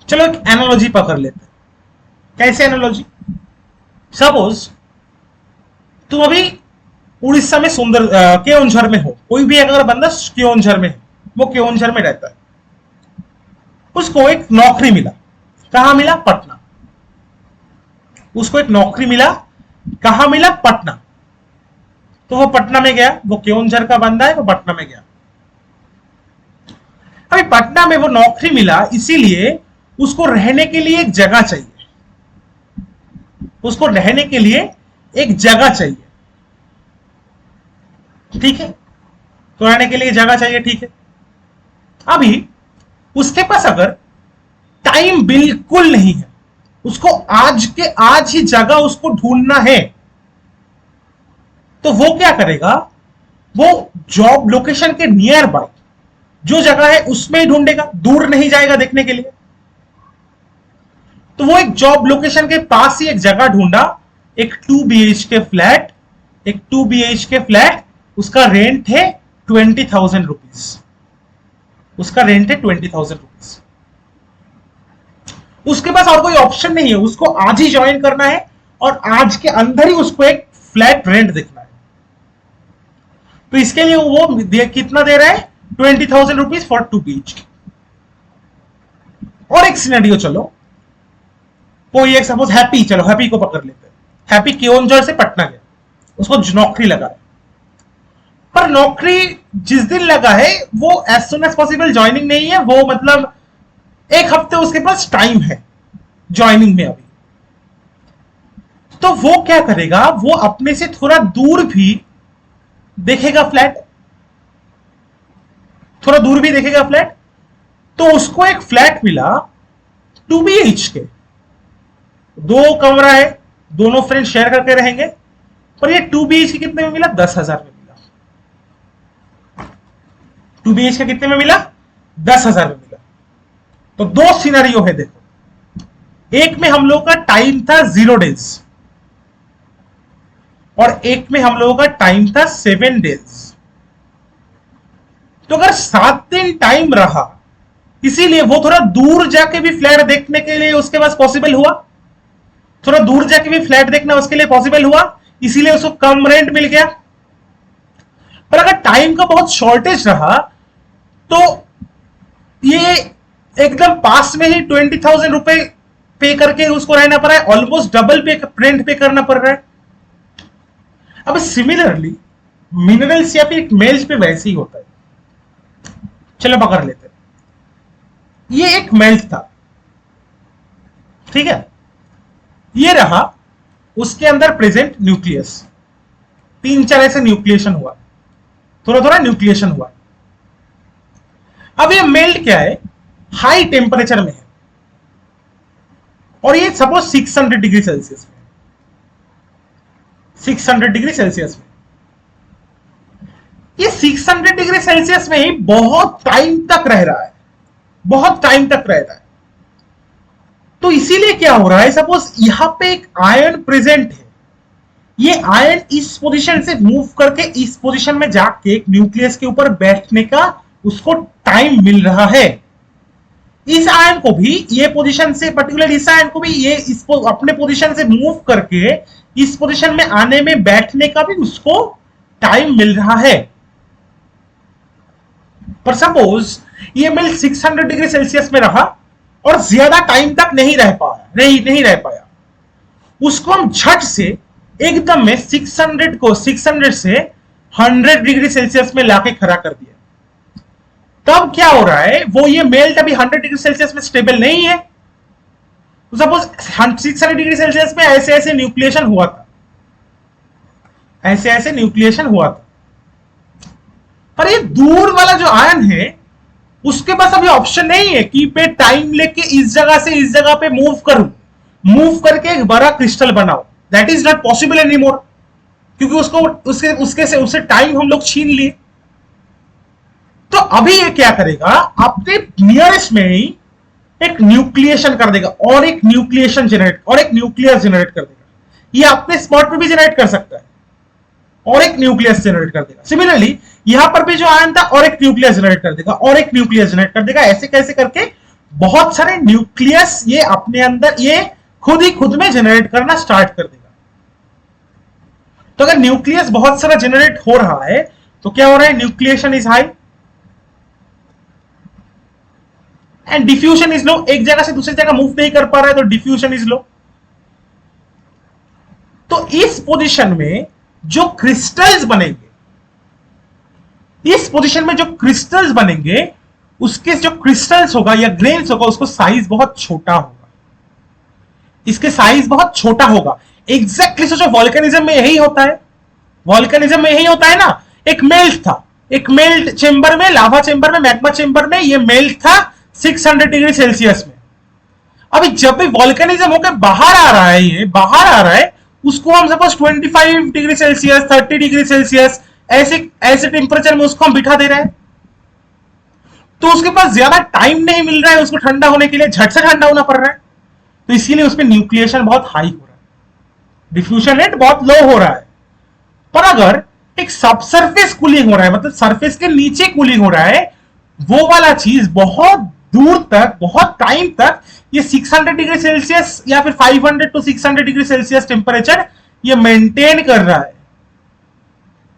S1: चलो एक एनालॉजी पकड़ लेते हैं। कैसे एनालॉजी? सपोज तुम अभी उड़ीसा में सुंदर केओंझर में हो, कोई भी अगर बंदा केओंझर में है, वो केओंझर में रहता है, उसको एक नौकरी मिला। कहां मिला? पटना। उसको एक नौकरी मिला, कहां मिला? पटना। तो वो पटना में गया, वो केओंझर का बंदा है, वो पटना में गया। अभी पटना में वो नौकरी मिला, इसीलिए उसको रहने के लिए एक जगह चाहिए। उसको रहने के लिए एक जगह चाहिए, ठीक है? तो रहने के लिए जगह चाहिए, ठीक है। अभी उसके पास अगर टाइम बिल्कुल नहीं है, उसको आज के आज ही जगह उसको ढूंढना है, तो वो क्या करेगा? वो जॉब लोकेशन के नियर बाय जो जगह है उसमें ही ढूंढेगा, दूर नहीं जाएगा देखने के लिए। तो वो एक जॉब लोकेशन के पास ही एक जगह ढूंढा, एक 2 BHK फ्लैट, एक 2 BHK फ्लैट, उसका रेंट है 20,000 रुपीज। उसका रेंट है 20,000 रुपीज। उसके पास और कोई ऑप्शन नहीं है, उसको आज ही ज्वाइन करना है और आज के अंदर ही उसको एक फ्लैट रेंट देखना है। तो इसके लिए वो कितना दे रहा है? 20,000 रुपीज फॉर 2 BHK। और एक सिनेरियो, चलो कोई एक सपोज हैप्पी, चलो हैप्पी को पकड़ लेते हैं। हैप्पी केओंझर से पटना गया, उसको नौकरी लगा है, पर नौकरी जिस दिन लगा है वो as soon as possible joining नहीं है, वो मतलब एक हफ्ते उसके पास टाइम है ज्वाइनिंग में अभी। तो वो क्या करेगा? वो अपने से थोड़ा दूर भी देखेगा फ्लैट, थोड़ा दूर भी देखेगा फ्लैट। तो उसको एक फ्लैट मिला 2 BHK, 2 कमरा है, दोनों फ्रेंड शेयर करके रहेंगे। पर ये 2 BHK कितने में मिला? 10,000 में मिला। 2 BHK कितने में मिला? 10,000 में मिला। तो 2 सिनेरियो है, देखो। एक में हम लोग का टाइम था 0 डेज और एक में हम लोगों का टाइम था 7 डेज। तो अगर 7 दिन टाइम रहा, इसीलिए वो थोड़ा दूर जाके भी फ्लैट देखने के लिए उसके पास पॉसिबल हुआ, थोड़ा दूर जाके भी फ्लैट देखना उसके लिए पॉसिबल हुआ, इसीलिए उसको कम रेंट मिल गया। पर अगर टाइम का बहुत शॉर्टेज रहा तो ये एकदम पास में ही 20,000 रुपए पे करके उसको रहना पड़ रहा है, ऑलमोस्ट डबल पे रेंट पे करना पड़ रहा है। अब सिमिलरली मिनरल्स या फिर मेल्स पे वैसे ही होता है। चलो पकड़ लेते हैं, ये एक मेल्स था, ठीक है, ये रहा उसके अंदर प्रेजेंट न्यूक्लियस, 3-4 ऐसे न्यूक्लिएशन हुआ, थोड़ा थोड़ा न्यूक्लिएशन हुआ। अब ये मेल्ट क्या है, हाई टेम्परेचर में है, और ये सपोज 600 डिग्री सेल्सियस में, 600 डिग्री सेल्सियस में, ये 600 डिग्री सेल्सियस में ही बहुत टाइम तक रह रहा है, बहुत टाइम तक रह रहा है। तो इसीलिए क्या हो रहा है, सपोज यहां पे एक आयन प्रेजेंट है, ये आयन इस पोजीशन से मूव करके इस पोजीशन में जाके एक न्यूक्लियस के ऊपर बैठने का उसको टाइम मिल रहा है। इस आयन को भी ये पोजीशन से, पर्टिकुलर इस आयन को भी ये इसको अपने पोजीशन से मूव करके इस पोजीशन में आने में, बैठने का भी उसको टाइम मिल रहा है। पर सपोज ये मिल 600 डिग्री सेल्सियस में रहा और ज्यादा टाइम तक नहीं रह पाया, उसको हम झट से एकदम में 600 से 100 डिग्री सेल्सियस में लाके खड़ा कर दिया। तब क्या हो रहा है, वो ये मेल्ट अभी 100 डिग्री सेल्सियस में स्टेबल नहीं है। तो सपोज 600 डिग्री सेल्सियस में ऐसे ऐसे न्यूक्लिएशन हुआ था, ऐसे ऐसे न्यूक्लिएशन हुआ था, पर ये दूर वाला जो आयन है उसके पास अभी ऑप्शन नहीं है कि पे टाइम लेके इस जगह से इस जगह पे मूव करूं, मूव करके एक बड़ा क्रिस्टल बनाओ। That is not possible any more, क्योंकि उसको उससे टाइम हम लोग छीन लिए। तो अभी ये क्या करेगा, अपने नियरेस्ट में ही एक न्यूक्लिएशन कर देगा और एक न्यूक्लिएशन जनरेट और एक न्यूक्लियस जनरेट कर देगा। ये अपने स्पॉट पे भी जनरेट कर सकता है और एक न्यूक्लियस जनरेट कर देगा। सिमिलरली यहां पर भी जो आयन था और एक न्यूक्लियस जनरेट कर देगा और एक न्यूक्लियस जनरेट कर देगा। ऐसे कैसे करके बहुत सारे न्यूक्लियस ये अपने अंदर ये खुद ही खुद में जनरेट करना स्टार्ट कर देगा। तो अगर न्यूक्लियस बहुत सारा जनरेट हो रहा है तो क्या हो रहा है, nucleation is high and diffusion is low. एक जगह से दूसरी जगह मूव नहीं कर पा रहा है तो डिफ्यूजन इज लो। तो इस पोजीशन में जो क्रिस्टल्स बनेंगे, इस पोजीशन में जो क्रिस्टल्स बनेंगे, उसके जो क्रिस्टल्स होगा या ग्रेन्स होगा, उसको साइज बहुत छोटा होगा, इसके साइज बहुत छोटा होगा। एग्जैक्टली सोचो, वॉल्केनिज्म में यही होता है, वॉल्केनिज्म में यही होता है ना। एक मेल्ट था, एक मेल्ट चेंबर में, लावा चेंबर में, मैग्मा चेंबर में ये मेल्ट था 600 डिग्री सेल्सियस में। अभी जब भी वॉल्केनिज्म होकर बाहर आ रहा है, ये बाहर आ रहा है, उसको हम suppose 25 degree Celsius, 30 degree Celsius ऐसे ऐसे टेम्परेचर में उसको हम बिठा दे रहे हैं। तो उसके पास ज्यादा टाइम नहीं मिल रहा है उसको ठंडा होने के लिए, झट से ठंडा होना पड़ रहा है। तो इसीलिए उसमें न्यूक्लिएशन बहुत हाई हो रहा है, डिफ्यूजन रेट बहुत लो हो रहा है। पर अगर एक सबसरफेस कूलिंग हो रहा है, मतलब सरफेस के नीचे कूलिंग हो रहा है, वो वाला चीज बहुत दूर तक, बहुत टाइम तक ये 600 डिग्री सेल्सियस या फिर 500 to 600 डिग्री सेल्सियस टेम्परेचर ये मेंटेन कर रहा है।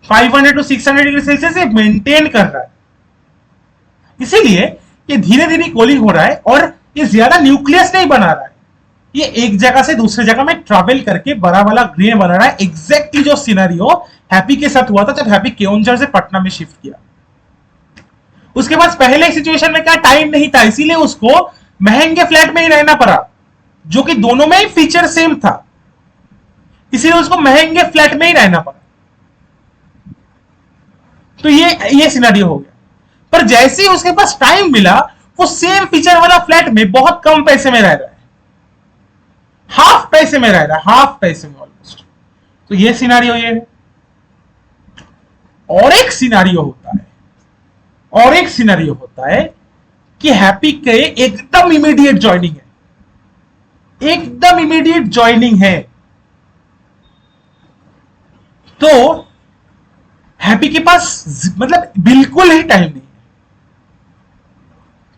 S1: 500 to 600 डिग्री सेल्सियस ये मेंटेन कर रहा है। इसीलिए ये धीरे धीरे कूलिंग हो रहा है और ये ज्यादा न्यूक्लियस नहीं बना रहा है, ये एक जगह से दूसरी जगह में ट्रैवल करके बड़ा वाला ग्रेन बना रहा है। एग्जैक्टली जो सिनेरियो हैप्पी के साथ हुआ था जब हैप्पी केओंझर से पटना में शिफ्ट किया। उसके बाद पहले सिचुएशन में क्या, टाइम नहीं था, इसीलिए उसको महंगे फ्लैट में ही रहना पड़ा, जो कि दोनों में ही फीचर सेम था, इसीलिए उसको महंगे फ्लैट में ही रहना पड़ा। तो ये सिनेरियो हो गया। पर जैसे ही उसके पास टाइम मिला, वो सेम फीचर वाला फ्लैट में बहुत कम पैसे में रह रहा है, हाफ पैसे में रह रहा है, हाफ पैसे में ऑलमोस्ट। तो ये सिनेरियो ये है। और एक सिनेरियो होता है, और एक सिनेरियो होता है कि हैप्पी के एकदम इमीडिएट ज्वाइनिंग है, एकदम इमीडिएट ज्वाइनिंग है। तो हैप्पी के पास मतलब बिल्कुल ही टाइम नहीं है।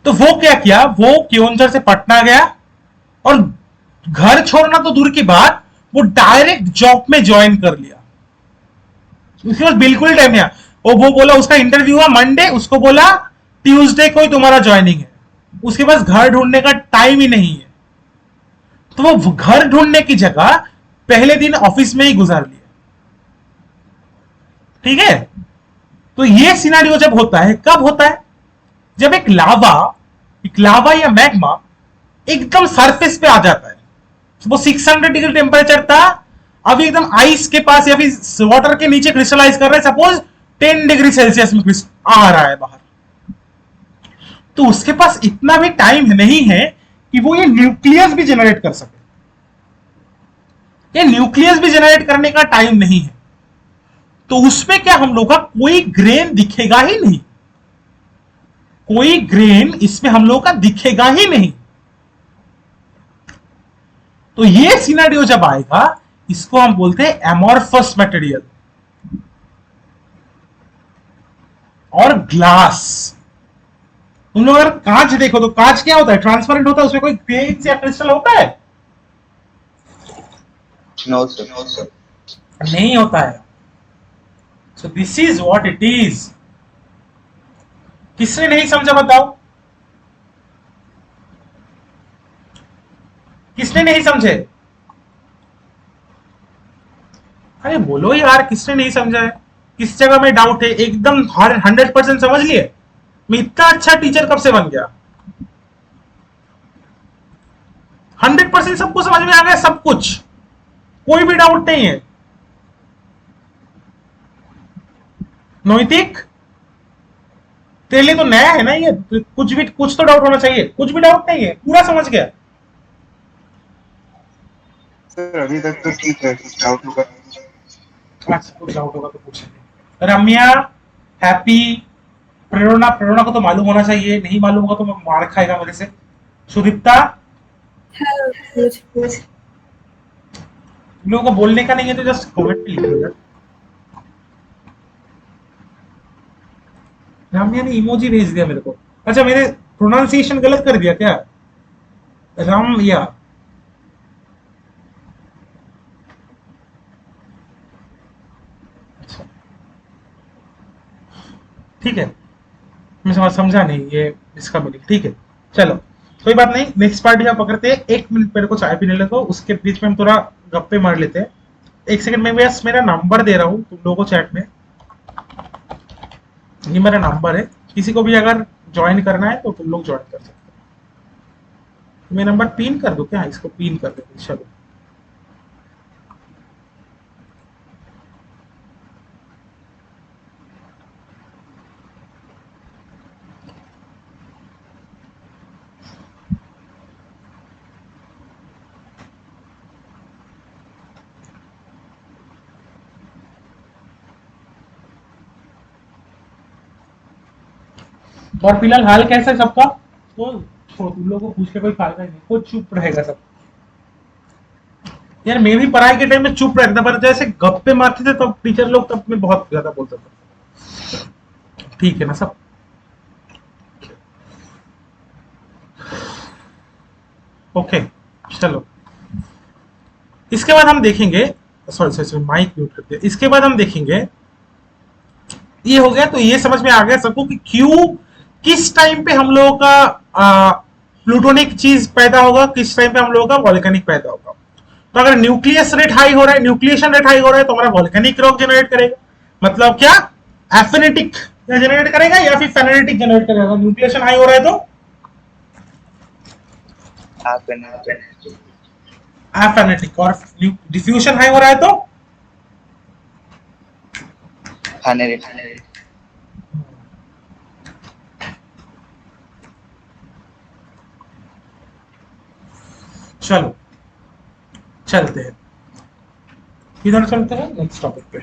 S1: तो वो क्या किया, वो केओंझर से पटना गया और घर छोड़ना तो दूर की बात, वो डायरेक्ट जॉब में ज्वाइन कर लिया। उसके पास बिल्कुल टाइम नहीं। वो बोला, उसका इंटरव्यू हुआ मंडे, उसको बोला ट्यूसडे को ही तुम्हारा ज्वाइनिंग है। उसके पास घर ढूंढने का टाइम ही नहीं है। तो वो घर ढूंढने की जगह पहले दिन ऑफिस में ही गुजार लिया। ठीक है, तो ये सिनेरियो जब होता है, कब होता है? जब एक लावा या मैग्मा एकदम सरफेस पे आ जाता है। वो 600 डिग्री टेम्परेचर था, अभी एकदम आइस के पास या फिर वाटर के नीचे क्रिस्टलाइज कर रहा है, सपोज 10 डिग्री सेल्सियस में आ रहा है बाहर, तो उसके पास इतना भी टाइम नहीं है कि वो ये न्यूक्लियस भी जनरेट कर सके। ये न्यूक्लियस भी जनरेट करने का टाइम नहीं है, तो उसमें क्या हम लोग का कोई ग्रेन दिखेगा ही नहीं, कोई ग्रेन इसमें हम लोग का दिखेगा ही नहीं। तो ये सिनेरियो जब आएगा, इसको हम बोलते हैं एमॉर्फस मटेरियल। और ग्लास, तुम लोग अगर कांच देखो तो कांच क्या होता है? ट्रांसपेरेंट होता है, उसमें कोई ग्रेन्स या क्रिस्टल होता है?
S3: No, sir.
S1: नहीं होता है। So this is what it is. किसने नहीं समझा बताओ? किसने नहीं समझे? अरे बोलो यार, किसने नहीं समझा है? किस जगह में डाउट है? एकदम 100% समझ लिए? मैं इतना अच्छा टीचर कब से बन गया? 100% सबको समझ में आ गया, सब कुछ, कोई भी डाउट नहीं है। नैतिक, तेरे लिए तो नया है ना ये, कुछ तो डाउट होना चाहिए। कुछ भी डाउट नहीं है, पूरा समझ गया?
S4: सर अभी तक तो ठीक है, कुछ डाउट होगा।
S1: अच्छा, कुछ डाउट होगा तो पूछेंगे। रम्या, हैप्पी, प्रेरणा को तो मालूम होना चाहिए, नहीं मालूम होगा तो मार खाएगा मेरे से। सुदीप्ता, तुम लोगों को बोलने का नहीं है तो जस्ट कमेंट पे लिखो यार। रम्या ने इमोजी भेज दिया मेरे को। अच्छा, मैंने प्रोनाउंसिएशन गलत कर दिया क्या? रम्या, अच्छा ठीक है, मैं समझा नहीं ये इसका मीनिंग। ठीक है, चलो कोई बात नहीं, नेक्स्ट पार्टी हम पकड़ते हैं। 1 मिनट मेरे को चाय पीने ले दो, उसके बीच में हम थोड़ा गप्पे मार लेते हैं। 1 सेकंड में बस मेरा नंबर दे रहा हूँ तुम लोगों को चैट में, ये मेरा नंबर है, किसी को भी अगर ज्वाइन करना है तो तुम लोग ज्वाइन कर सकते हो। मैं नंबर पिन कर दूं क्या? इसको पिन कर देते, चलो। और फिलहाल हाल कैसा है सबका? तो छोड़, तुम लोगों को पूछ के कोई फायदा नहीं, खुद चुप रहेगा सब। यार मैं भी पढ़ाई के टाइम में चुप रहता, पर जैसे गप्पे मारते थे तब टीचर लोग, तब मैं बहुत ज्यादा बोलता था। ठीक है ना सब? ओके, चलो। इसके बाद हम देखेंगे, सॉरी माइक म्यूट करते हैं। इसके बाद हम देखेंगे, ये हो गया तो ये समझ में आ गया सबको कि क्यों, किस टाइम पे हम लोगों का प्लूटोनिक चीज पैदा होगा, किस टाइम पे हम लोगों का वॉल्केनिक पैदा होगा। तो अगर न्यूक्लियस रेट हाई हो रहा है, न्यूक्लिएशन रेट हाई हो रहा है, तो हमारा वॉल्केनिक रॉक जनरेट करेगा। मतलब क्या? एफिनिटिक जनरेट करेगा या फिर फेनेटिक जनरेट करेगा। न्यूक्लिएशन हाई हो रहा है तो एफिनिटिक, और डिफ्यूजन हाई हो रहा है तो चलो चलते हैं, इधर चलते हैं नेक्स्ट टॉपिक पे।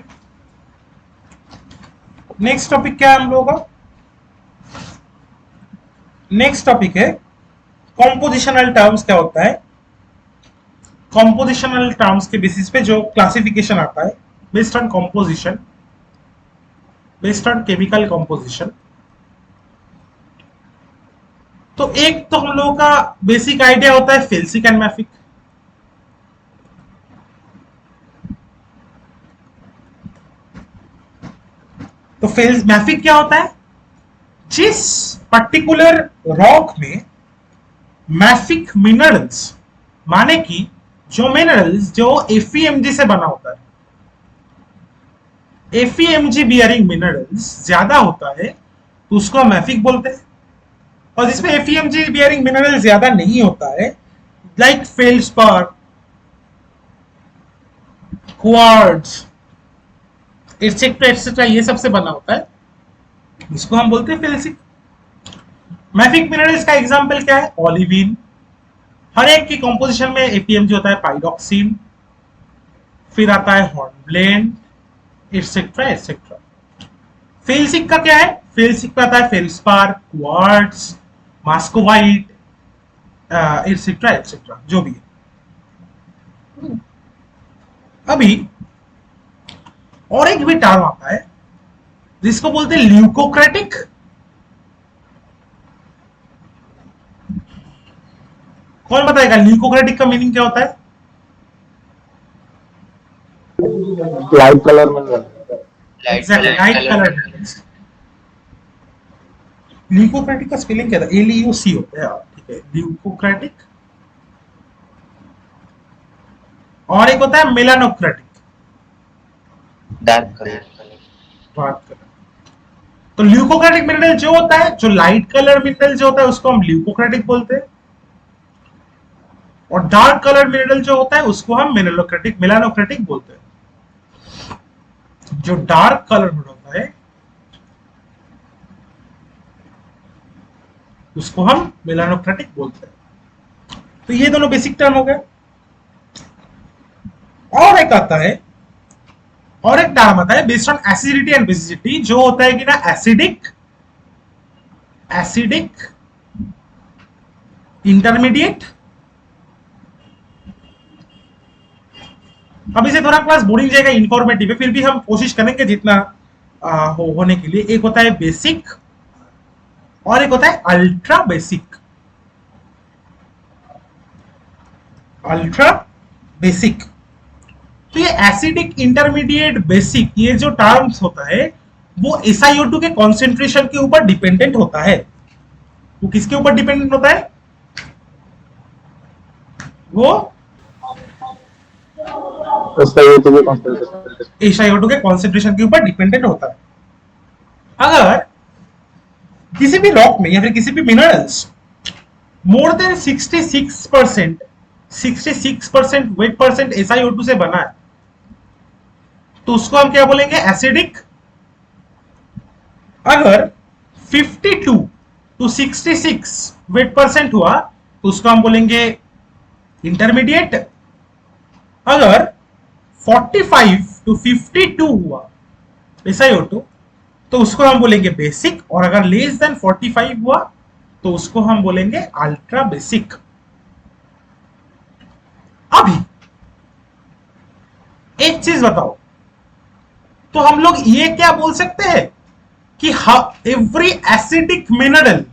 S1: नेक्स्ट टॉपिक क्या है हम लोगों का? नेक्स्ट टॉपिक है कॉम्पोजिशनल टर्म्स। क्या होता है? कॉम्पोजिशनल टर्म्स के बेसिस पे जो क्लासिफिकेशन आता है, based on composition, based on chemical composition. तो एक तो हम लोगों का बेसिक आइडिया होता है फेल्सिक एंड मैफिक। तो मैफिक क्या होता है? जिस पर्टिकुलर रॉक में मैफिक मिनरल्स, माने कि जो मिनरल्स जो एफईएमजी से बना होता है, FeMg बियरिंग मिनरल्स ज्यादा होता है तो उसको हम मैफिक बोलते हैं, और जिसमें FeMg बियरिंग मिनरल ज्यादा नहीं होता है, like felspar, quartz etcetera etcetera, ये सबसे बना होता है, इसको हम बोलते हैं फेल्सिक। मैफिक मिनरल्स का एग्जांपल क्या है? ओलिविन। हर एक की कंपोजिशन में एपीएमजी होता है पाइरोक्सिन, फिर आता है हॉर्नब्लेंड, एटसेट्रा एटसेट्रा। फेल्सिक का क्या है? फेल्सिक का आता है फेल्सपार, क्वार्ट्ज, मास्कोवाइट, एटसेट्रा एटसेट्रा, जो भी है। अभी और एक भी टर्म आता है जिसको बोलते हैं ल्यूकोक्रेटिक। कौन बताएगा ल्यूकोक्रेटिक का मीनिंग क्या होता है?
S5: Light colour mineral.
S1: Exactly, light colour minerals. Leucocratic का स्पेलिंग क्या था? LEUC होता है, ठीक है, ल्यूकोक्रेटिक। और एक होता है मेलानोक्रेटिक,
S3: डार्क कलर।
S1: बात कर। तो ल्यूकोक्रेटिक मिनरल जो होता है, जो लाइट कलर मिनरल जो होता है उसको हम ल्यूकोक्रेटिक बोलते हैं, और डार्क कलर मिनरल जो होता है उसको हम मेलानोक्रेटिक बोलते हैं। जो डार्क कलर में होता है उसको हम मेलानोक्रेटिक बोलते हैं। तो ये दोनों बेसिक टर्म हो गए। और एक आता है, और एक टर्म आता है based on acidity and basicity, जो होता है कि ना एसिडिक, एसिडिक, इंटरमीडिएट। अब इसे थोड़ा क्लास बोरिंग जाएगा, इंफॉर्मेटिव है, फिर भी हम कोशिश करेंगे जितना होने के लिए। एक होता है बेसिक और एक होता है अल्ट्रा बेसिक। Ultra basic. तो ये एसिडिक, इंटरमीडिएट, बेसिक, ये जो टर्म्स होता है वो SiO2 के कॉन्सेंट्रेशन के ऊपर डिपेंडेंट होता है। वो किसके ऊपर डिपेंडेंट होता है? वो SiO2 के कॉन्सेंट्रेशन के ऊपर डिपेंडेंट होता है। अगर किसी भी रॉक में या फिर किसी भी minerals more than 66% wait percent SiO2 से बना है तो उसको हम क्या बोलेंगे? एसिडिक। अगर 52 to 66 वेट परसेंट हुआ तो उसको हम बोलेंगे इंटरमीडिएट। अगर 45 to 52 हुआ SiO2 तो उसको हम बोलेंगे बेसिक, और अगर लेस देन 45 हुआ तो उसको हम बोलेंगे अल्ट्रा बेसिक। अभी एक चीज बताओ, तो हम लोग ये क्या बोल सकते हैं कि every acidic mineral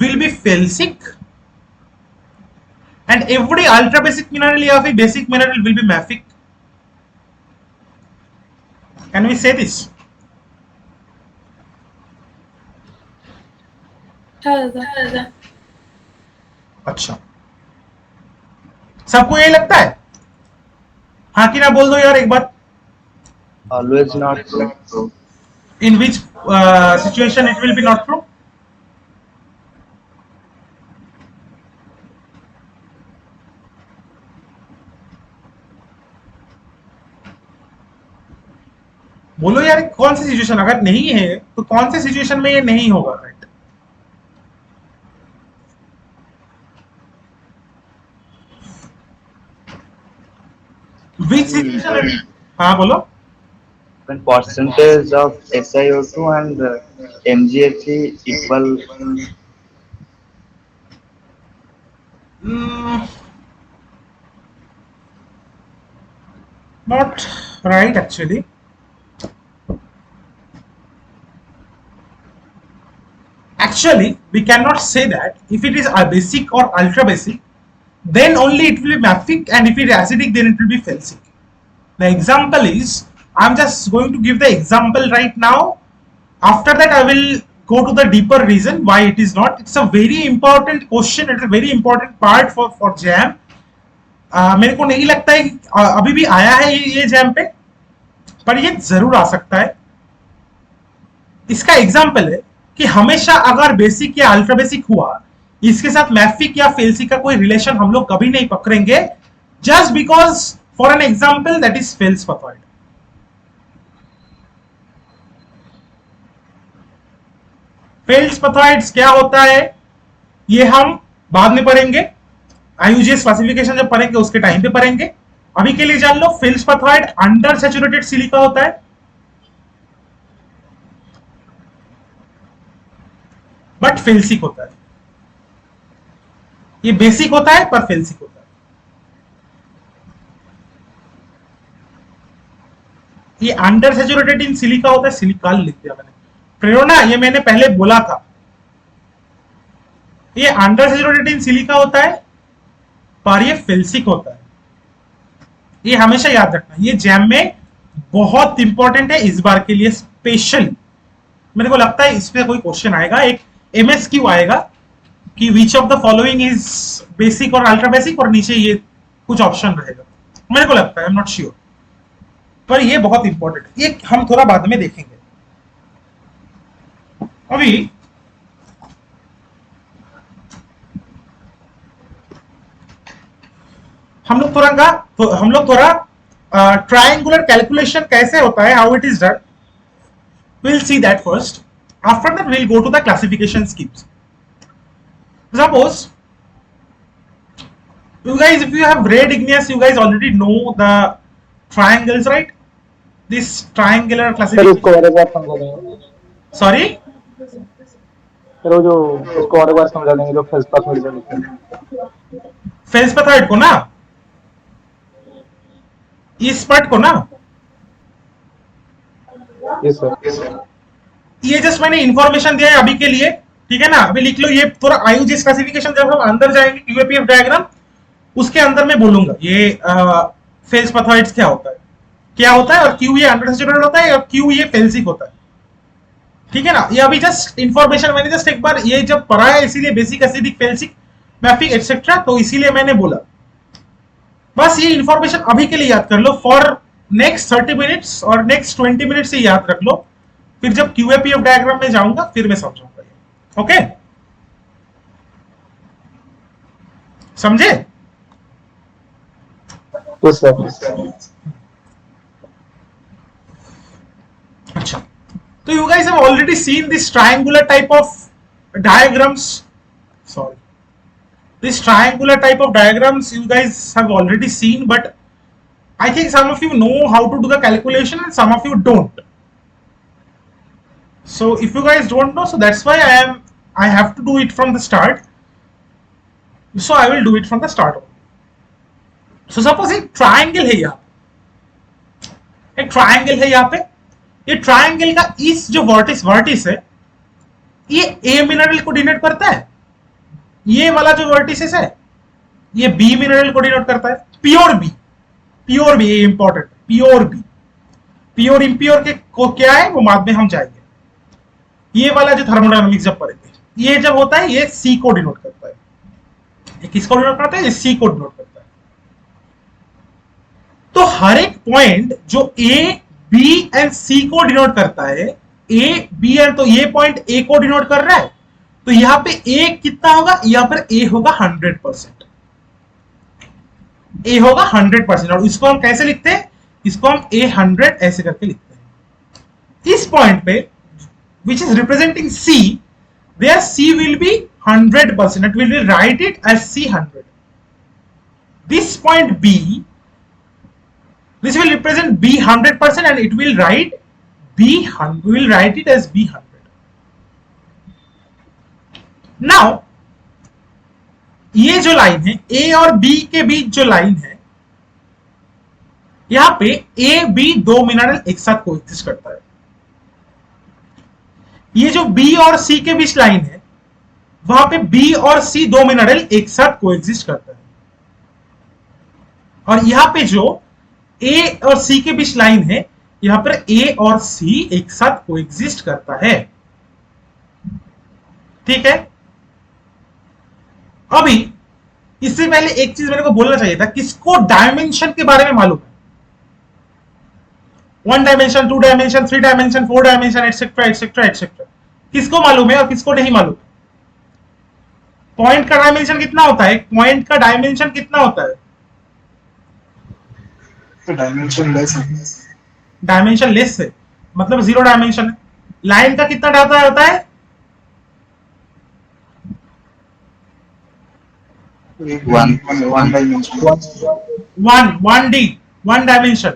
S1: will be felsic and every ultra basic mineral या फिर basic mineral will be mafic? Can we say this? अच्छा, सबको यही लगता है? हाँ कि ना बोल दो यार एक बार।
S3: Always not true.
S1: In which situation it will be not true? बोलो यार, कौन सी सिचुएशन? अगर नहीं है तो कौन से सिचुएशन में ये नहीं होगा? राइट, विच सिचुएशन? हाँ बोलो।
S3: When percentage of SiO2 and MgHe equal.
S1: Not right actually. Actually, we cannot say that if it is a basic or ultra basic, then only it will be mafic, and if it is acidic, then it will be felsic. The example is, I'm just going to give the example right now. After that, I will go to the deeper reason why it is not. It's a very important question. It's a very important part for JAM. मेरे को नहीं लगता है अभी भी आया है ये जैम पे, पर ये जरूर आ सकता है। इसका एग्जाम्पल है कि हमेशा अगर बेसिक या अल्ट्रा बेसिक हुआ, इसके साथ मैफिक या फेल्सिक का कोई रिलेशन हम लोग कभी नहीं पकड़ेंगे, just because for an example that is feldspathoid. Feldspathoids क्या होता है ये हम बाद में पढ़ेंगे, आईयूजीएस क्लासिफिकेशन जब पढ़ेंगे उसके टाइम पे पढ़ेंगे। अभी के लिए जान लो फेल्सपथॉइड अंडर सैचुरेटेड सिलिका होता है, बट फेल्सिक होता है। ये बेसिक होता है पर फेल्सिक होता है। ये अंडर सैचुरेटेड इन सिलिका होता है, सिलिकॉन लिख दिया मैंने, प्रेरणा ये मैंने पहले बोला था। ये अंडर सैचुरेटेड इन सिलिका होता है पर ये फेल्सिक होता है। ये हमेशा याद रखना, ये जैम में बहुत इंपॉर्टेंट है इस बार के लिए स्पेशल। मेरे को लगता है इस पे कोई क्वेश्चन आएगा, एक एमएसक्यू आएगा कि which of the following is basic और अल्ट्रा बेसिक, और नीचे ये कुछ ऑप्शन रहेगा, मेरे को लगता है, आई एम नॉट श्योर, पर ये बहुत इंपॉर्टेंट है। ये हम थोड़ा बाद में देखेंगे। अभी हम लोग थोड़ा ट्रायंगुलर कैलकुलेशन कैसे होता है, how it is done, we'll see that first. After that we'll go to the classification schemes. Suppose you guys, if you have read Igneous, you guys already know the triangles, right? This triangular
S5: sir
S1: classification.
S5: इसको और एक बार समझा देंगे।
S1: Sorry,
S5: sir वो जो इसको और एक बार समझा देंगे जो फेल्सपथॉइड जो लिखते हैं।
S1: फेल्सपथॉइड को ना, इस पार्ट को ना,
S5: यस सर।
S1: ये जस्ट मैंने इंफॉर्मेशन दिया है अभी के लिए, ठीक है ना। अभी लिख लो, ये थोड़ा आईयूजीएस क्लासिफिकेशन जब हम अंदर जाएंगे क्यूएपीएफ डायग्राम उसके अंदर मैं बोलूंगा ये फेल्सपथॉइड्स क्या होता है और क्यों ये अंडर सैचुरेटेड होता है और क्यों ये फेल्सिक होता है, ठीक है ना। ये अभी जस्ट इंफॉर्मेशन मैंने जस्ट एक बार ये जब पढ़ा है, इसीलिए basic, acidic, felsic, mafic etcetera, तो इसीलिए मैंने बोला। बस ये इंफॉर्मेशन अभी के लिए याद कर लो, फॉर नेक्स्ट 30 मिनट्स और नेक्स्ट 20 मिनट से याद रख लो, फिर जब क्यूएपीएफ डायग्राम में जाऊंगा फिर मैं समझाऊंगा। ओके, समझे?
S5: Yes sir.
S1: अच्छा, तो you guys have already seen this triangular type of diagrams. Sorry, this triangular type of diagrams you guys have already seen, but I think some of you know how to do the calculation and some of you don't. So if you guys don't know, so that's why I have to do it from the start. So I will do it from the start. So suppose एक triangle है यहाँ, एक triangle है यहाँ पे, ये triangle का इस जो वर्टिस है ये ए मिनरल को डिनोट करता है, ये वाला जो वर्टिसेस है ये बी मिनरल को डिनोट करता है, प्योर बी, ये important, pure B. Pure impure के को क्या है वो बाद में हम जाएंगे। ये वाला जो थर्मोडायनामिक्स जब पढ़ेंगे, ये जब होता है ये सी को डिनोट करता है, ये किसको डिनोट करता है, ये सी को डिनोट करता है। तो हर एक पॉइंट जो ए बी एंड सी को डिनोट करता है, ए बी एंड, तो ये पॉइंट ए को डिनोट कर रहा है, तो यहां पे ए कितना होगा, यहां पर ए होगा 100%, ए होगा 100%। और इसको हम कैसे लिखते हैं, इसको हम A100 ऐसे करके लिखते हैं। इस पॉइंट पे which is representing C, there C will be 100%, it will be write it as C100. This point B, this will represent B 100% and it will write B100, we will write it as B100. Now ये जो line है A और B के बीच जो line है, यहां पे A B दो मिनरल एक साथ कोएग्जिस्ट करता है। ये जो B और C के बीच लाइन है वहां पे B और C दो मिनरल एक साथ कोएग्जिस्ट करता है, और यहां पे जो A और C के बीच लाइन है यहां पर A और C एक साथ कोएग्जिस्ट करता है, ठीक है। अभी इससे पहले एक चीज मेरे को बोलना चाहिए था, किसको डायमेंशन के बारे में मालूम है? 1 dimension, 2 dimension, 3 dimension, 4 dimension, etcetera etcetera etcetera, किसको मालूम है और किसको नहीं मालूम? पॉइंट का डायमेंशन कितना होता है? पॉइंट का डायमेंशन कितना होता है?
S4: तो डायमेंशन लेस है।
S1: डायमेंशन लेस है, मतलब 0 डायमेंशन है। लाइन का कितना डाटा होता है?
S4: One dimension.
S1: 1D, 1 dimension.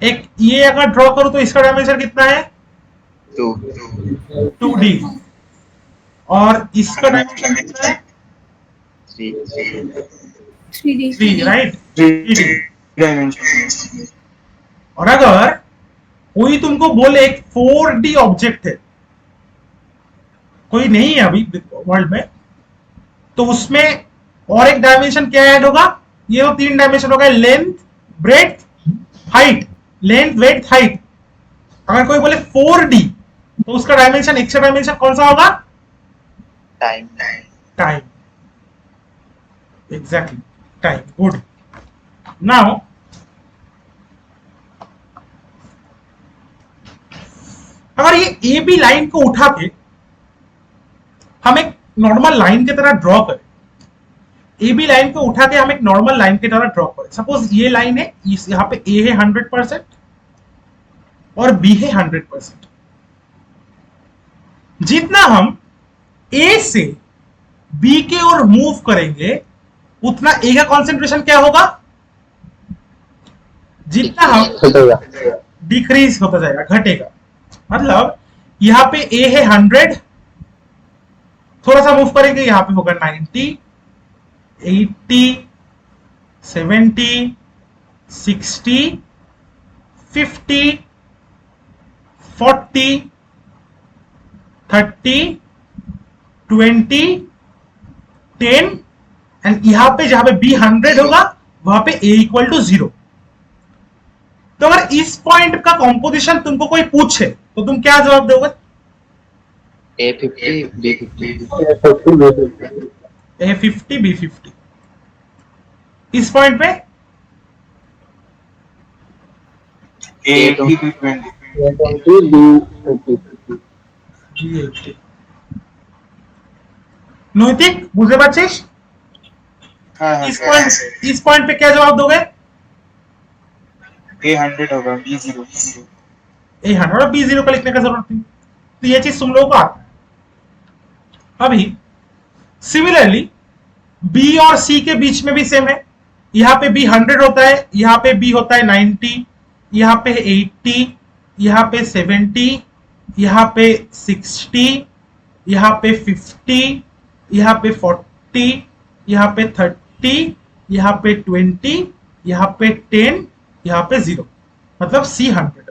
S1: एक ये अगर ड्रॉ करूं तो इसका डायमेंशन कितना है? 2D। और इसका डायमेंशन कितना है? 3, राइट? 3D
S4: dimension.
S1: और अगर कोई तुमको बोले एक 4D ऑब्जेक्ट है, कोई नहीं है अभी वर्ल्ड में, तो उसमें और एक डायमेंशन क्या ऐड होगा? ये तो 3 डायमेंशन हो गए, length, breadth, height. Length, breadth, height. अगर कोई बोले 4D, तो उसका डायमेंशन, एक्स्ट्रा डायमेंशन कौन सा होगा?
S3: Time.
S1: Time, exactly, time. Good. Now अगर ये ए बी लाइन को उठा के हम एक नॉर्मल लाइन की तरह ड्रॉ करें, ए बी लाइन को उठा के हम एक नॉर्मल लाइन की तरह ड्रॉ करें, सपोज ये लाइन है, यहां पे ए है 100% और बी है 100%। जितना हम ए से बी के ओर मूव करेंगे उतना ए का कॉन्सेंट्रेशन क्या होगा? जितना हम डिक्रीज होता जाएगा, घटेगा। मतलब यहां पे ए है 100, थोड़ा सा मूव करेंगे यहां पे होगा 90, 80, 70, 60, 50, 40, 30, 20, 10, एंड यहां पे जहां पे बी 100 होगा वहां पे ए इक्वल टू 0। तो अगर इस पॉइंट का कंपोजिशन तुमको कोई पूछे तो तुम क्या जवाब दोगे?
S3: A50, B50।
S1: A50, B50। इस पॉइंट पे
S4: A80,
S1: B80। नैतिक बुझे पाচ্ছিস? इस पॉइंट पे क्या जवाब दोगे?
S4: A100 होगा, B0।
S1: A100 और B0 का लिखने का जरूरत नहीं, तो ये चीज तुम लोगों को आता है। अभी सिमिलरली B और C के बीच में भी सेम है। यहाँ पे B 100 होता है, यहाँ पे B होता है 90, यहाँ पे 80, यहाँ पे 70, यहाँ पे 60, यहाँ पे 50, यहाँ पे 40, यहाँ पे 30, यहाँ पे 20, यहाँ पे 10, यहाँ पे 0, मतलब C100।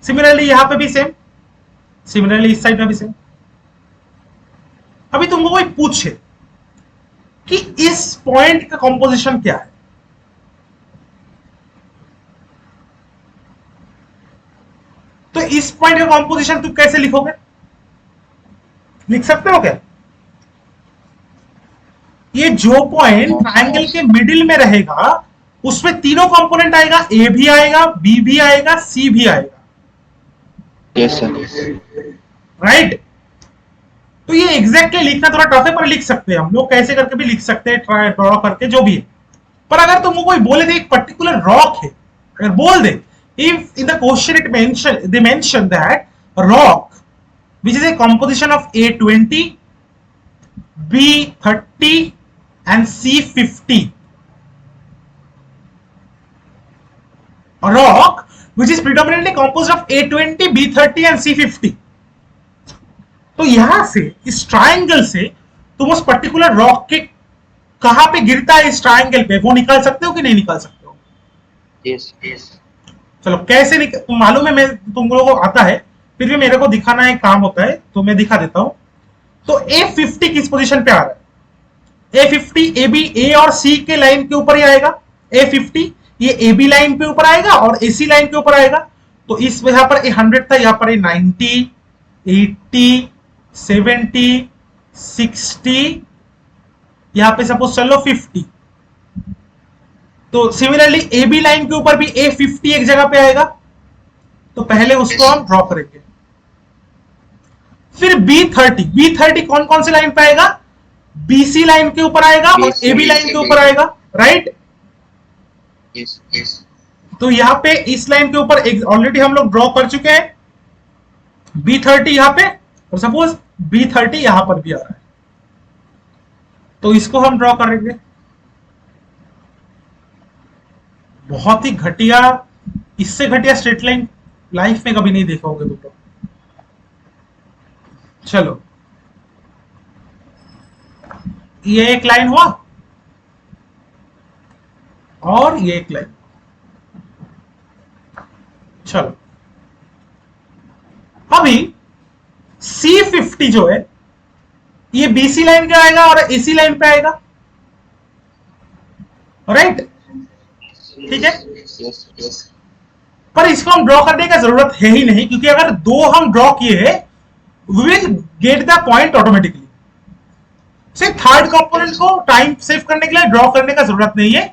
S1: सिमिलरली यहाँ पे भी सेम, सिमिलरली इस साइड में भी सेम। अभी तुमको कोई पूछे कि इस पॉइंट का कंपोजिशन क्या है, तो इस पॉइंट का कंपोजिशन तुम कैसे लिखोगे? लिख सकते हो क्या? ये जो पॉइंट ट्रायंगल के मिडिल में रहेगा उसमें तीनों कंपोनेंट आएगा, ए भी आएगा, बी भी आएगा, सी भी आएगा।
S3: Yes sir.
S1: राइट? तो ये एग्जैक्टली लिखना थोड़ा टफ है, पर लिख सकते हैं हम लोग, कैसे करके भी लिख सकते हैं, ट्राई ड्रॉ करके, जो भी है। पर अगर तुमको कोई बोले थे एक पर्टिकुलर रॉक है, अगर बोल दे, if in the question it mention, they mention that rock which is a composition of A20, B30 and C50, a rock which is predominantly composed of A20, B30 and C50। तो यहां से इस triangle से तुम उस particular rock के कहां पे गिरता है इस ट्रायंगल पे, वो निकाल सकते हो कि नहीं निकाल सकते हो?
S3: यस।
S1: चलो कैसे तुम मालूम है, मैं तुम लोगों को आता है, फिर भी मेरे को दिखाना एक काम होता है, तो मैं दिखा देता हूं। तो A50 किस पोजीशन पे आ रहा है? A50 AB, A और C के लाइन के ऊपर ही आएगा। A50 ये AB लाइन पे ऊपर आएगा और AC लाइन के ऊपर आएगा। तो इस यहां पर 100 था, यहां पर 90, 80, 70, 60, यहाँ पे सपोज चलो 50, तो सिमिलरली ए बी लाइन के ऊपर भी A50 एक जगह पे आएगा, तो पहले उसको हम ड्रॉ करेंगे। फिर B30 कौन कौन सी लाइन पे आएगा? BC लाइन के ऊपर आएगा और AB लाइन के ऊपर आएगा, राइट?
S3: यस यस
S1: तो यहाँ पे इस लाइन के ऊपर ऑलरेडी हम लोग ड्रॉ कर चुके हैं B30 यहाँ पे, और सपोज B30 यहां पर भी आ रहा है, तो इसको हम ड्रॉ करेंगे। बहुत ही घटिया, इससे घटिया स्ट्रेट लाइन लाइफ में कभी नहीं देखा होगा तुम लोग। चलो, ये एक लाइन हुआ और ये एक लाइन। चलो, अभी C50 जो है ये BC लाइन पे आएगा और AC लाइन पे आएगा, राइट? ठीक है,
S3: यस यस
S1: पर इसको हम ड्रॉ करने का जरूरत है ही नहीं, क्योंकि अगर दो हम ड्रॉ किए हैं we will get the point automatically. सिर्फ थर्ड कंपोनेंट को टाइम सेव करने के लिए ड्रॉ करने का जरूरत नहीं है।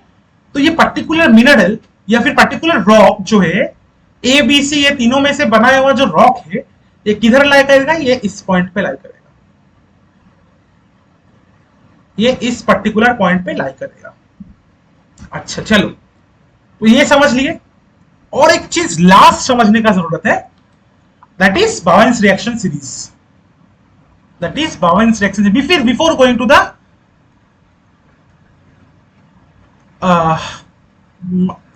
S1: तो ये पर्टिकुलर मिनरल या फिर पर्टिकुलर रॉक जो है ABC, ये तीनों में से बनाया हुआ जो रॉक है, ये किधर लाई करेगा? ये इस पॉइंट पे लाई करेगा, ये इस पर्टिकुलर पॉइंट पे लाई करेगा। अच्छा चलो, तो ये समझ लिए। और एक चीज लास्ट समझने का जरूरत है, that is Bowen's reaction series. That is Bowen's reaction series. Before going to the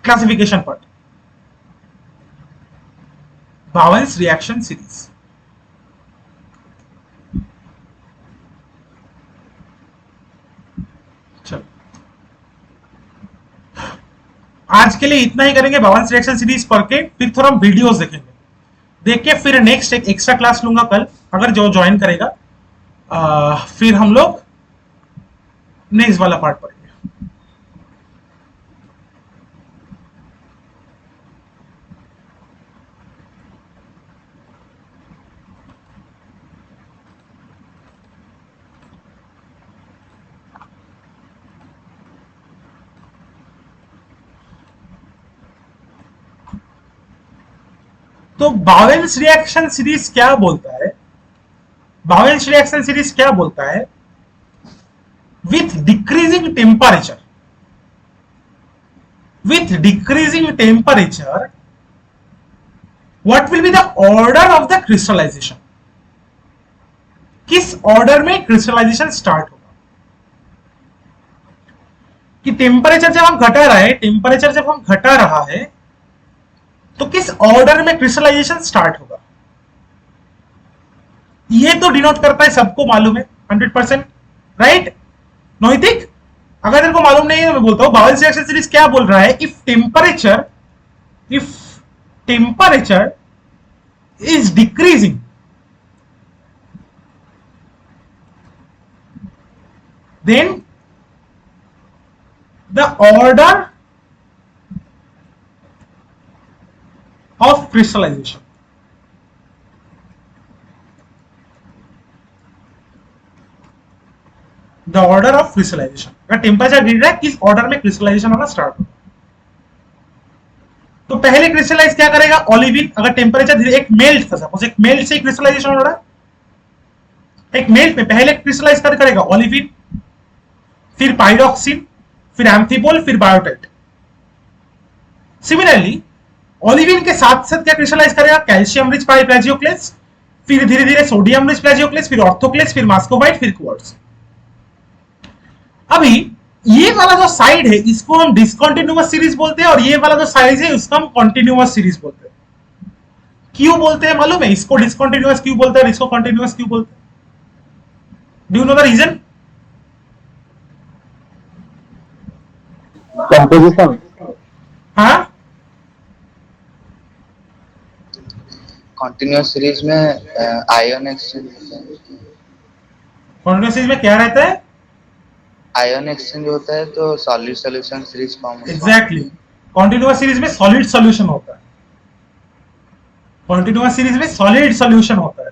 S1: classification part, Bowen's reaction series. चलो, आज के लिए इतना ही करेंगे बावेन्स रिएक्शन सीरीज पढ़ के, फिर थोड़ा हम वीडियोस देखेंगे। देख के फिर नेक्स्ट एक एक्स्ट्रा क्लास लूंगा कल, अगर जो ज्वाइन करेगा। फिर हम लोग नेक्स्ट वाला पार्ट पढ़ेंगे। तो बावेन्स रिएक्शन सीरीज क्या बोलता है? बावेन्स रिएक्शन सीरीज क्या बोलता है? With decreasing temperature, what will be the order of the crystallization? किस ऑर्डर में क्रिस्टलाइजेशन स्टार्ट होगा? कि टेम्परेचर जब हम घटा रहा है तो किस ऑर्डर में क्रिस्टलाइजेशन स्टार्ट होगा? ये तो डिनोट करता है, सबको मालूम है 100%, राइट? नोइतिक, अगर तेरे को मालूम नहीं है तो मैं बोलता हूं, बावेन्स रिएक्शन सीरीज क्या बोल रहा है? If temperature is decreasing, then the order of crystallization, the order of crystallization, अगर टेम्परेचर गिर रहा है किस ऑर्डर में क्रिस्टलाइजेशन होना स्टार्ट होगा? तो पहले क्रिस्टलाइज क्या करेगा? ओलिविन। अगर टेम्परेचर धीरे, एक मेल्ट था, सपोज एक मेल्ट से क्रिस्टलाइजेशन हो रहा है, एक मेल्ट में पहले क्रिस्टलाइज करेगा ओलिविन, फिर पाइरोक्सिन, फिर एम्फिबोल, फिर बायोटाइट। सिमिलरली ओलिविन के साथ साथ क्या क्रिस्टलाइज करेगा? कैल्शियम रिच प्लाजियोक्लेस, फिर धीरे धीरे सोडियम रिच प्लाजियोक्लेस, फिर ऑर्थोक्लेस, फिर मास्कोबाइट, फिर क्वार्ट्ज। अभी ये वाला जो साइड है इसको हम डिसकंटिन्यूअस सीरीज बोलते हैं, और ये वाला जो साइड है उसको हम कंटिन्यूअस सीरीज बोलते हैं। क्यों बोलते हैं मालूम है? इसको डिसकंटिन्यूअस क्यों बोलते हैं, इसको कंटिन्यूअस क्यों बोलते हैं? Do you know the reason?
S5: Composition.
S1: हाँ,
S3: कंटिन्यूअस सीरीज में आयन एक्सचेंज होता है।
S1: कंटिन्यूअस सीरीज में क्या रहता है?
S3: आयन एक्सचेंज होता है, तो सॉलिड सॉल्यूशन सीरीज फॉर्म होता है।
S1: एग्जैक्टली, कंटिन्यूअस सीरीज में सॉलिड सॉल्यूशन होता है। कंटिन्यूअस सीरीज में सॉलिड सॉल्यूशन होता है,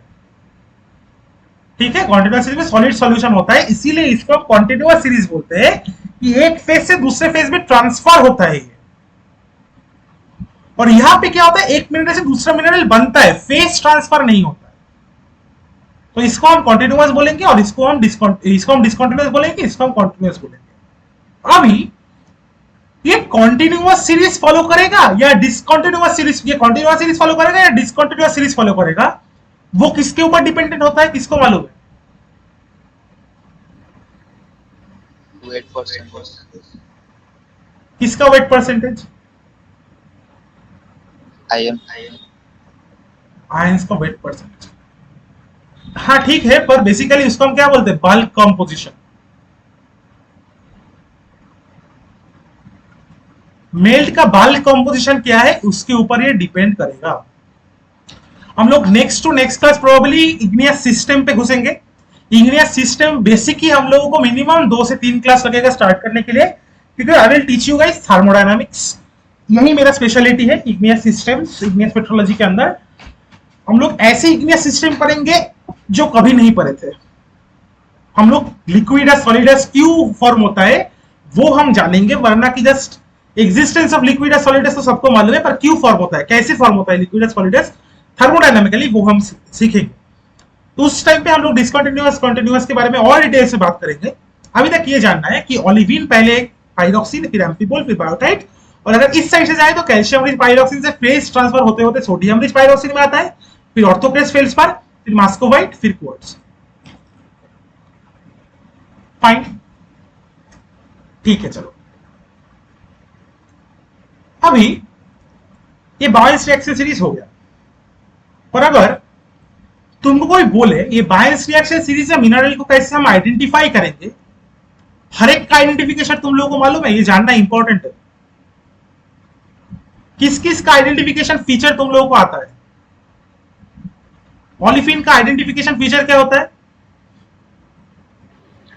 S1: ठीक है, कॉन्टिन्यूअस सीरीज में सॉलिड सॉल्यूशन होता है, इसीलिए इसको हम कॉन्टिन्यूअस सीरीज बोलते हैं कि एक फेज से दूसरे फेज में ट्रांसफर होता है। और यहां पे क्या होता है, एक मिनरल से दूसरा मिनरल बनता है, फेज ट्रांसफर नहीं होता है। तो इसको हम कॉन्टिन्यूअस बोलेंगे और इसको हम डिसकंटिन्यूअस बोलेंगे, इसको हम कॉन्टिन्यूअस बोलेंगे। अभी ये कॉन्टिन्यूअस सीरीज फॉलो करेगा या डिसकंटिन्यूअस सीरीज, ये कॉन्टिन्यूअस सीरीज फॉलो करेगा या डिसकंटिन्यूअस सीरीज फॉलो करेगा, वो किसके ऊपर डिपेंडेंट होता है, किसको मालूम है?
S3: वेट परसेंट
S1: किसका वेट परसेंटेज?
S3: आयन
S1: आयंस का वेट परसेंटेज। हाँ ठीक है, पर बेसिकली उसको हम क्या बोलते हैं, बल्क कंपोजिशन। मेल्ट का बल्क कंपोजिशन क्या है, उसके ऊपर ये डिपेंड करेगा। हम लोग next to next class probably igneous system पे घुसेंगे। इग्नियस सिस्टम बेसिक ही हम लोगों को मिनिमम 2 से 3 क्लास लगेगा स्टार्ट करने के लिए, क्योंकि I will teach you guys thermodynamics, यही मेरा स्पेशलिटी है इग्नियस सिस्टम्स, इग्नियस मेट्रोलॉजी के अंदर। हम लोग ऐसे इग्नियस सिस्टम पढ़ेंगे जो कभी नहीं पढ़े थे। हम लोग लिक्विड सॉलिडस क्यों फॉर्म होता है वो हम जानेंगे, वरना कि just existence of liquid solids तो सबको मालूम है, पर क्यों फॉर्म होता है, कैसे फॉर्म होता है लिक्विड सॉलिडस थर्मोडायनामिकली, वो हम सीखेंगे। तो उस टाइम पे हम लोग डिस्कंटिन्यूअस कंटिन्यूअस के बारे में और डिटेल से बात करेंगे। अभी तक ये जानना है कि ओलिविन पहले पाइरोक्सिन, फिर एम्फिबोल, फिर बायोटाइट, और अगर इस साइड से जाए तो कैल्शियम रिच पाइरोक्सिन से फेज ट्रांसफर होते होते सोडियम रिच पाइरोक्सिन में आता है, फिर ऑर्थोक्रेस फेल्सपार, फिर मास्कोवाइट, फिर क्वार्ट्ज। फाइन, ठीक है। चलो अभी ये बायस रिएक्शन सीरीज हो गया, पर अगर तुमको कोई बोले ये बायस रिएक्शन सीरीज या मिनरल को कैसे हम आइडेंटिफाई करेंगे, हर एक का आइडेंटिफिकेशन तुम लोगों को मालूम है, ये जानना इंपॉर्टेंट है। किस किस का आइडेंटिफिकेशन फीचर तुम लोगों को आता है? ओलिफिन का आइडेंटिफिकेशन फीचर क्या होता है?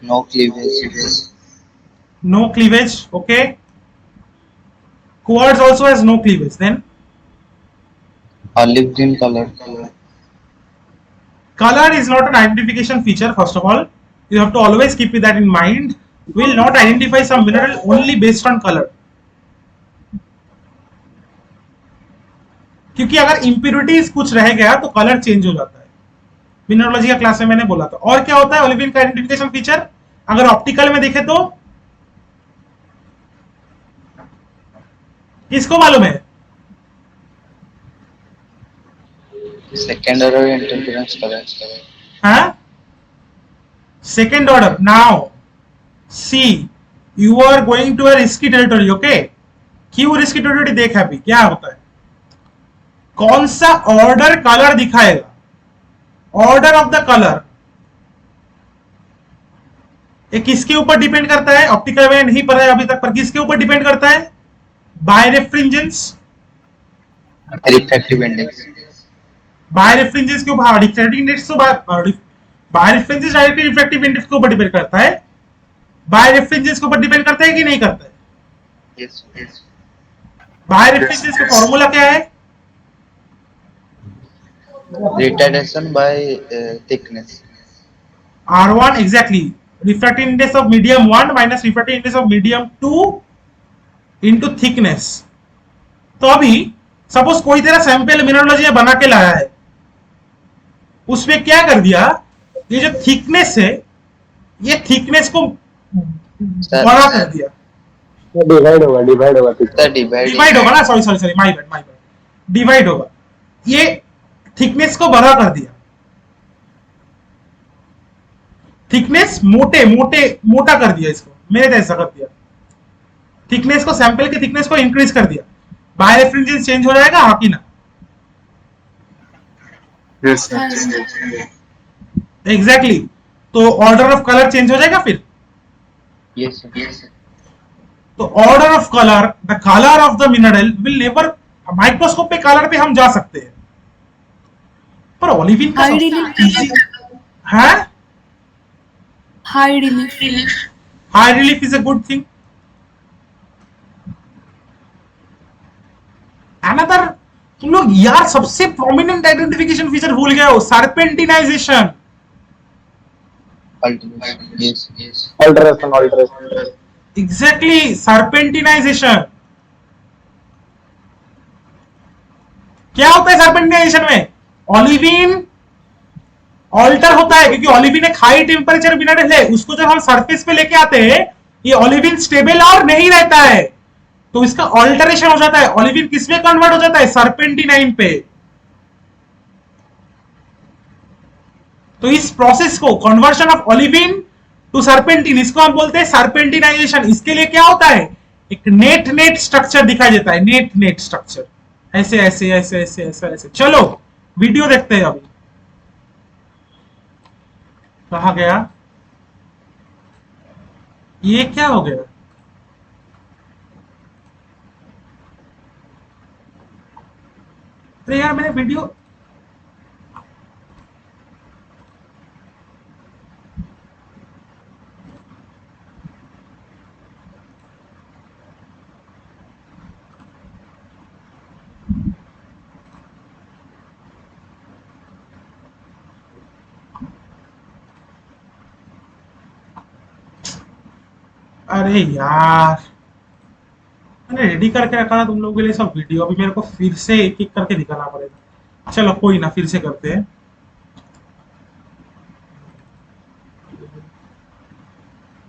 S3: No cleavage.
S1: No cleavage, okay. Quartz also has no cleavage. Then
S3: Olive green color.
S1: color is not an identification feature. First of all, you have to always keep that in mind. We will not identify some mineral only based on color. क्योंकि अगर impurities कुछ रह गया तो colour change हो जाता है। Mineralogy का क्लास में मैंने बोला था। और क्या होता है ओलिविन का आइडेंटिफिकेशन फीचर? अगर ऑप्टिकल में देखे तो किसको मालूम है?
S3: Second order interference color.
S1: हाँ, second order. Now see, you are going to a risky territory, okay? क्यों risky territory? देख अभी क्या होता है, कौन सा ऑर्डर कलर दिखाएगा, ऑर्डर ऑफ द कलर, ये किसके ऊपर डिपेंड करता है? ऑप्टिकल में नहीं पढ़ा है अभी तक, पर किसके ऊपर डिपेंड करता है? बायरेफ्रिंजेंस,
S3: Refractive index.
S1: बायरेफ्रिंजेंस के ऊपर, रिफ्रैक्टिव इंडेक्स तो बायरेफ्रिंजेंस डायरेक्टली रिफ्रैक्टिव इंडेक्स के ऊपर डिपेंड करता है। बायरेफ्रिंजेंस के ऊपर डिपेंड करता है कि नहीं करता है?
S3: Yes. Yes.
S1: बायरेफ्रिंजेंस का फॉर्मूला क्या है?
S3: Retardation by thickness.
S1: R1 exactly. Refractive index of medium 1 minus refractive index of medium 2 into thickness. तो अभी सपोज कोई तेरा सैंपल मिनरोलॉजी बना के लाया है, उसमें क्या कर दिया, ये जो थिकनेस है ये थिकनेस को बड़ा कर दिया,
S5: डिवाइड होगा
S3: The
S1: डिवाइड होगा ना, सॉरी माय बैड, डिवाइड होगा, ये थिकनेस को बड़ा कर दिया, थिकनेस मोटा कर दिया, इसको मैंने ऐसा कर दिया, थिकनेस को, सैंपल के थिकनेस को इंक्रीज कर दिया। बायरेफ्रिंजेंस चेंज हो जाएगा, हाँ कि ना?
S4: Yes, sir.
S1: एग्जैक्टली। तो ऑर्डर ऑफ कलर चेंज हो जाएगा फिर।
S3: Yes. Yes.
S1: तो order of colour, the colour of the mineral will never, microscope पे कलर पे हम जा सकते हैं, पर ओलिविन का है
S2: high relief.
S1: High relief is a good thing. Another, तुम लोग यार सबसे प्रोमिनेंट आइडेंटिफिकेशन फीचर भूल गए हो, serpentinization.
S3: Yes.
S5: Alteration
S1: exactly, serpentinization. क्या होता है सर्पेंटिनाइजेशन में? ओलिविन ऑल्टर होता है, क्योंकि ओलिविन एक हाई टेम्परेचर मिनरल है, उसको जब हम सरफेस पे लेके आते हैं, ये ओलिविन स्टेबल और नहीं रहता है, तो इसका ऑल्टरेशन हो जाता है। ओलिविन किस में कन्वर्ट हो जाता है? सर्पेंटिनाइन पे। तो इस प्रोसेस को, कन्वर्जन ऑफ ओलिविन टू सर्पेंटिन, इसको हम बोलते हैं सर्पेंटिनाइजेशन। इसके लिए क्या होता है? एक नेट स्ट्रक्चर दिखाई देता है, नेट स्ट्रक्चर, ऐसे ऐसे ऐसे ऐसे ऐसे ऐसे। चलो वीडियो देखते हैं अभी। कहा गया? ये क्या हो गया? अरे यार, मैंने वीडियो, अरे यार, मैंने रेडी करके रखा था तुम लोगों के लिए सब वीडियो, अभी मेरे को फिर से एक एक करके दिखाना पड़ेगा। चलो कोई ना, फिर से करते हैं।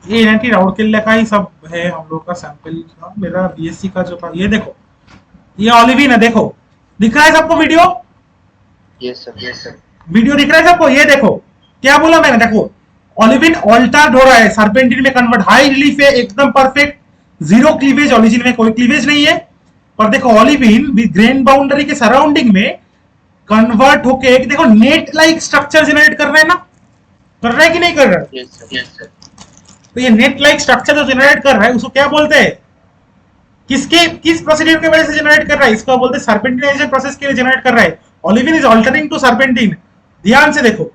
S1: ये एनटी राउरकेला का ही सब है हम लोग का सैंपल। मेरा बीएससी का जो था, ये देखो, ये ओलिविन है, देखो दिख रहा है सबको वीडियो?
S3: Yes sir.
S1: वीडियो दिख रहा है सबको? ये देखो क्या बोला मैंने, देखो ओलिविन ऑल्टर्ड हो रहा है, सर्पेंटिन में कन्वर्ट, हाई रिलीफ है, एकदम परफेक्ट, जीरो क्लीवेज, ओरिजिन में कोई क्लीवेज नहीं है। पर देखो ओलिविन विद ग्रेन बाउंड्री के सराउंडिंग में कन्वर्ट होके एक देखो नेट लाइक स्ट्रक्चर जनरेट कर रहा है ना, कर रहा है कि नहीं कर रहा है?
S3: Yes sir.
S1: तो ये नेट लाइक स्ट्रक्चर जो जनरेट कर रहा है, उसको क्या बोलते हैं? किस प्रोसीड्यूर की वजह से जनरेट कर रहा है? इसको बोलते हैं सर्पेंटिनाइजेशन प्रोसेस के लिए जनरेट कर रहा है। Olivine is altering to serpentine. ध्यान से देखो,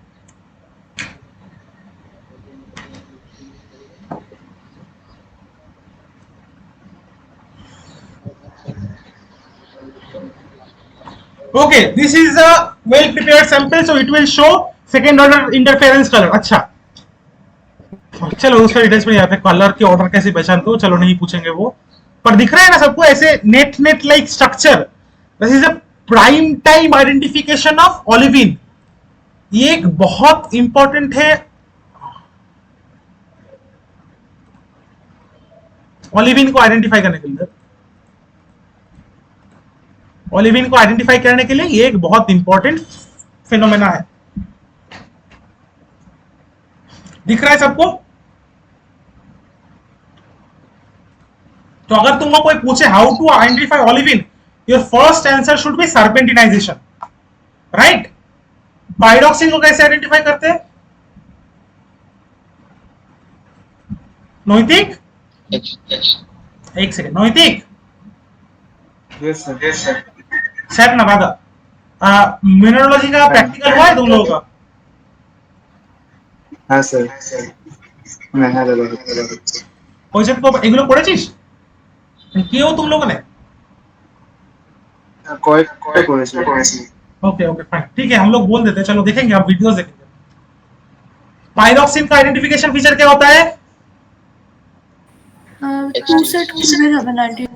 S1: okay, this is a well prepared sample, so it will show second order interference color। अच्छा, चलो उसका डिटेल्स में जाते हैं। कलर के ऑर्डर कैसे पहचानते हो? चलो नहीं पूछेंगे वो, पर दिख रहा है ना सबको ऐसे net like structure. This is a prime time identification of olivine. ये एक बहुत इंपॉर्टेंट है ओलिविन को आइडेंटिफाई करने के लिए। ओलिविन को आइडेंटिफाई करने के लिए ये एक बहुत इंपॉर्टेंट फिनोमेना है। दिख रहा है सबको? तो अगर तुमको कोई पूछे how to identify olivine, your first answer should be serpentinization, right? Pyroxene को कैसे आइडेंटिफाई करते हैं? नोइतिक, एक सेकंड, नोइतिक
S4: Yes sir.
S1: Sir Nawada mineralogy का प्रैक्टिकल हुआ है तुम लोगों का?
S4: হ্যাঁ স্যার না হ্যাঁ দাদা
S1: कोई से तो एगुलो पढ़ेছিস? কেউ तुम लोगों ने?
S4: কয়েকটা করেছি
S1: ओके ओके फाइन, ठीक है, हम लोग बोल देते हैं। चलो देखेंगे, आप वीडियोस देखेंगे। पाइरोक्सिन का आइडेंटिफिकेशन फीचर क्या होता है?
S2: टू सेट क्लीवेज होता है 90।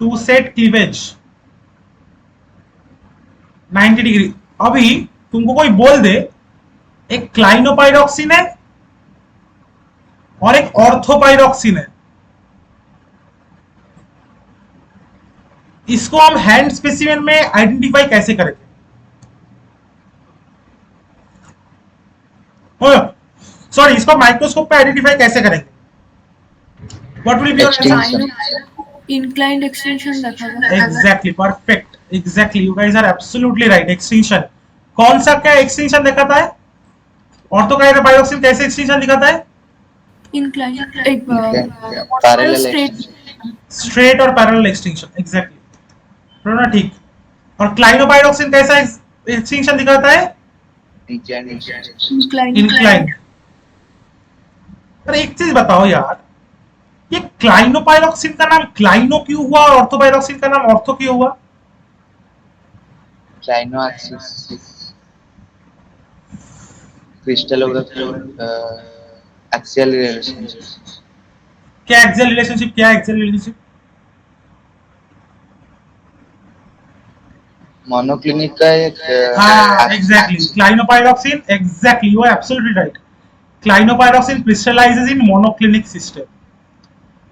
S1: Two set cleavage 90 degree. अभी तुमको कोई बोल दे एक क्लाइनोपाइरोक्सिन है और एक ऑर्थोपाइरोक्सिन है, इसको हम हैंड स्पेसिमेन में आइडेंटिफाई कैसे करेंगे? सॉरी, इसको माइक्रोस्कोप पे आइडेंटिफाई कैसे करेंगे? What will be your answer?
S2: Inclined extension देखा था।
S1: Exactly, perfect, exactly, you guys are absolutely right. Extension कौन सा, क्या एक्सटेंशन दिखाता है? ऑर्थोपाइरोक्सिन कैसे एक्सटेंशन दिखाता है?
S2: इंक्लाइंड, एक
S3: Parallel
S2: स्ट्रेट,
S1: स्ट्रेट और पैरेलल एक्सटेंशन, एग्जैक्टली, ना ठीक। और क्लाइनोपाइरोक्सिन कैसा एक्सटेंशन दिखाता है?
S2: इंक्लाइंड।
S1: इंक्लाइंड। पर एक चीज बताओ यार, ये क्लाइनोपाइरोक्सिन का नाम क्लाइनो क्यों हुआ और ऑर्थोपाइरोक्सिन का नाम ऑर्थो क्यों हुआ?
S3: Crystallography axial relationship.
S1: क्या एक्सियल रिलेशनशिप, क्या एक्सियल रिलेशनशिप?
S3: मोनोक्लिनिक का एक
S1: हाँ exactly, clinopyroxene, exactly, you are absolutely right. Clinopyroxene crystallizes in monoclinic system,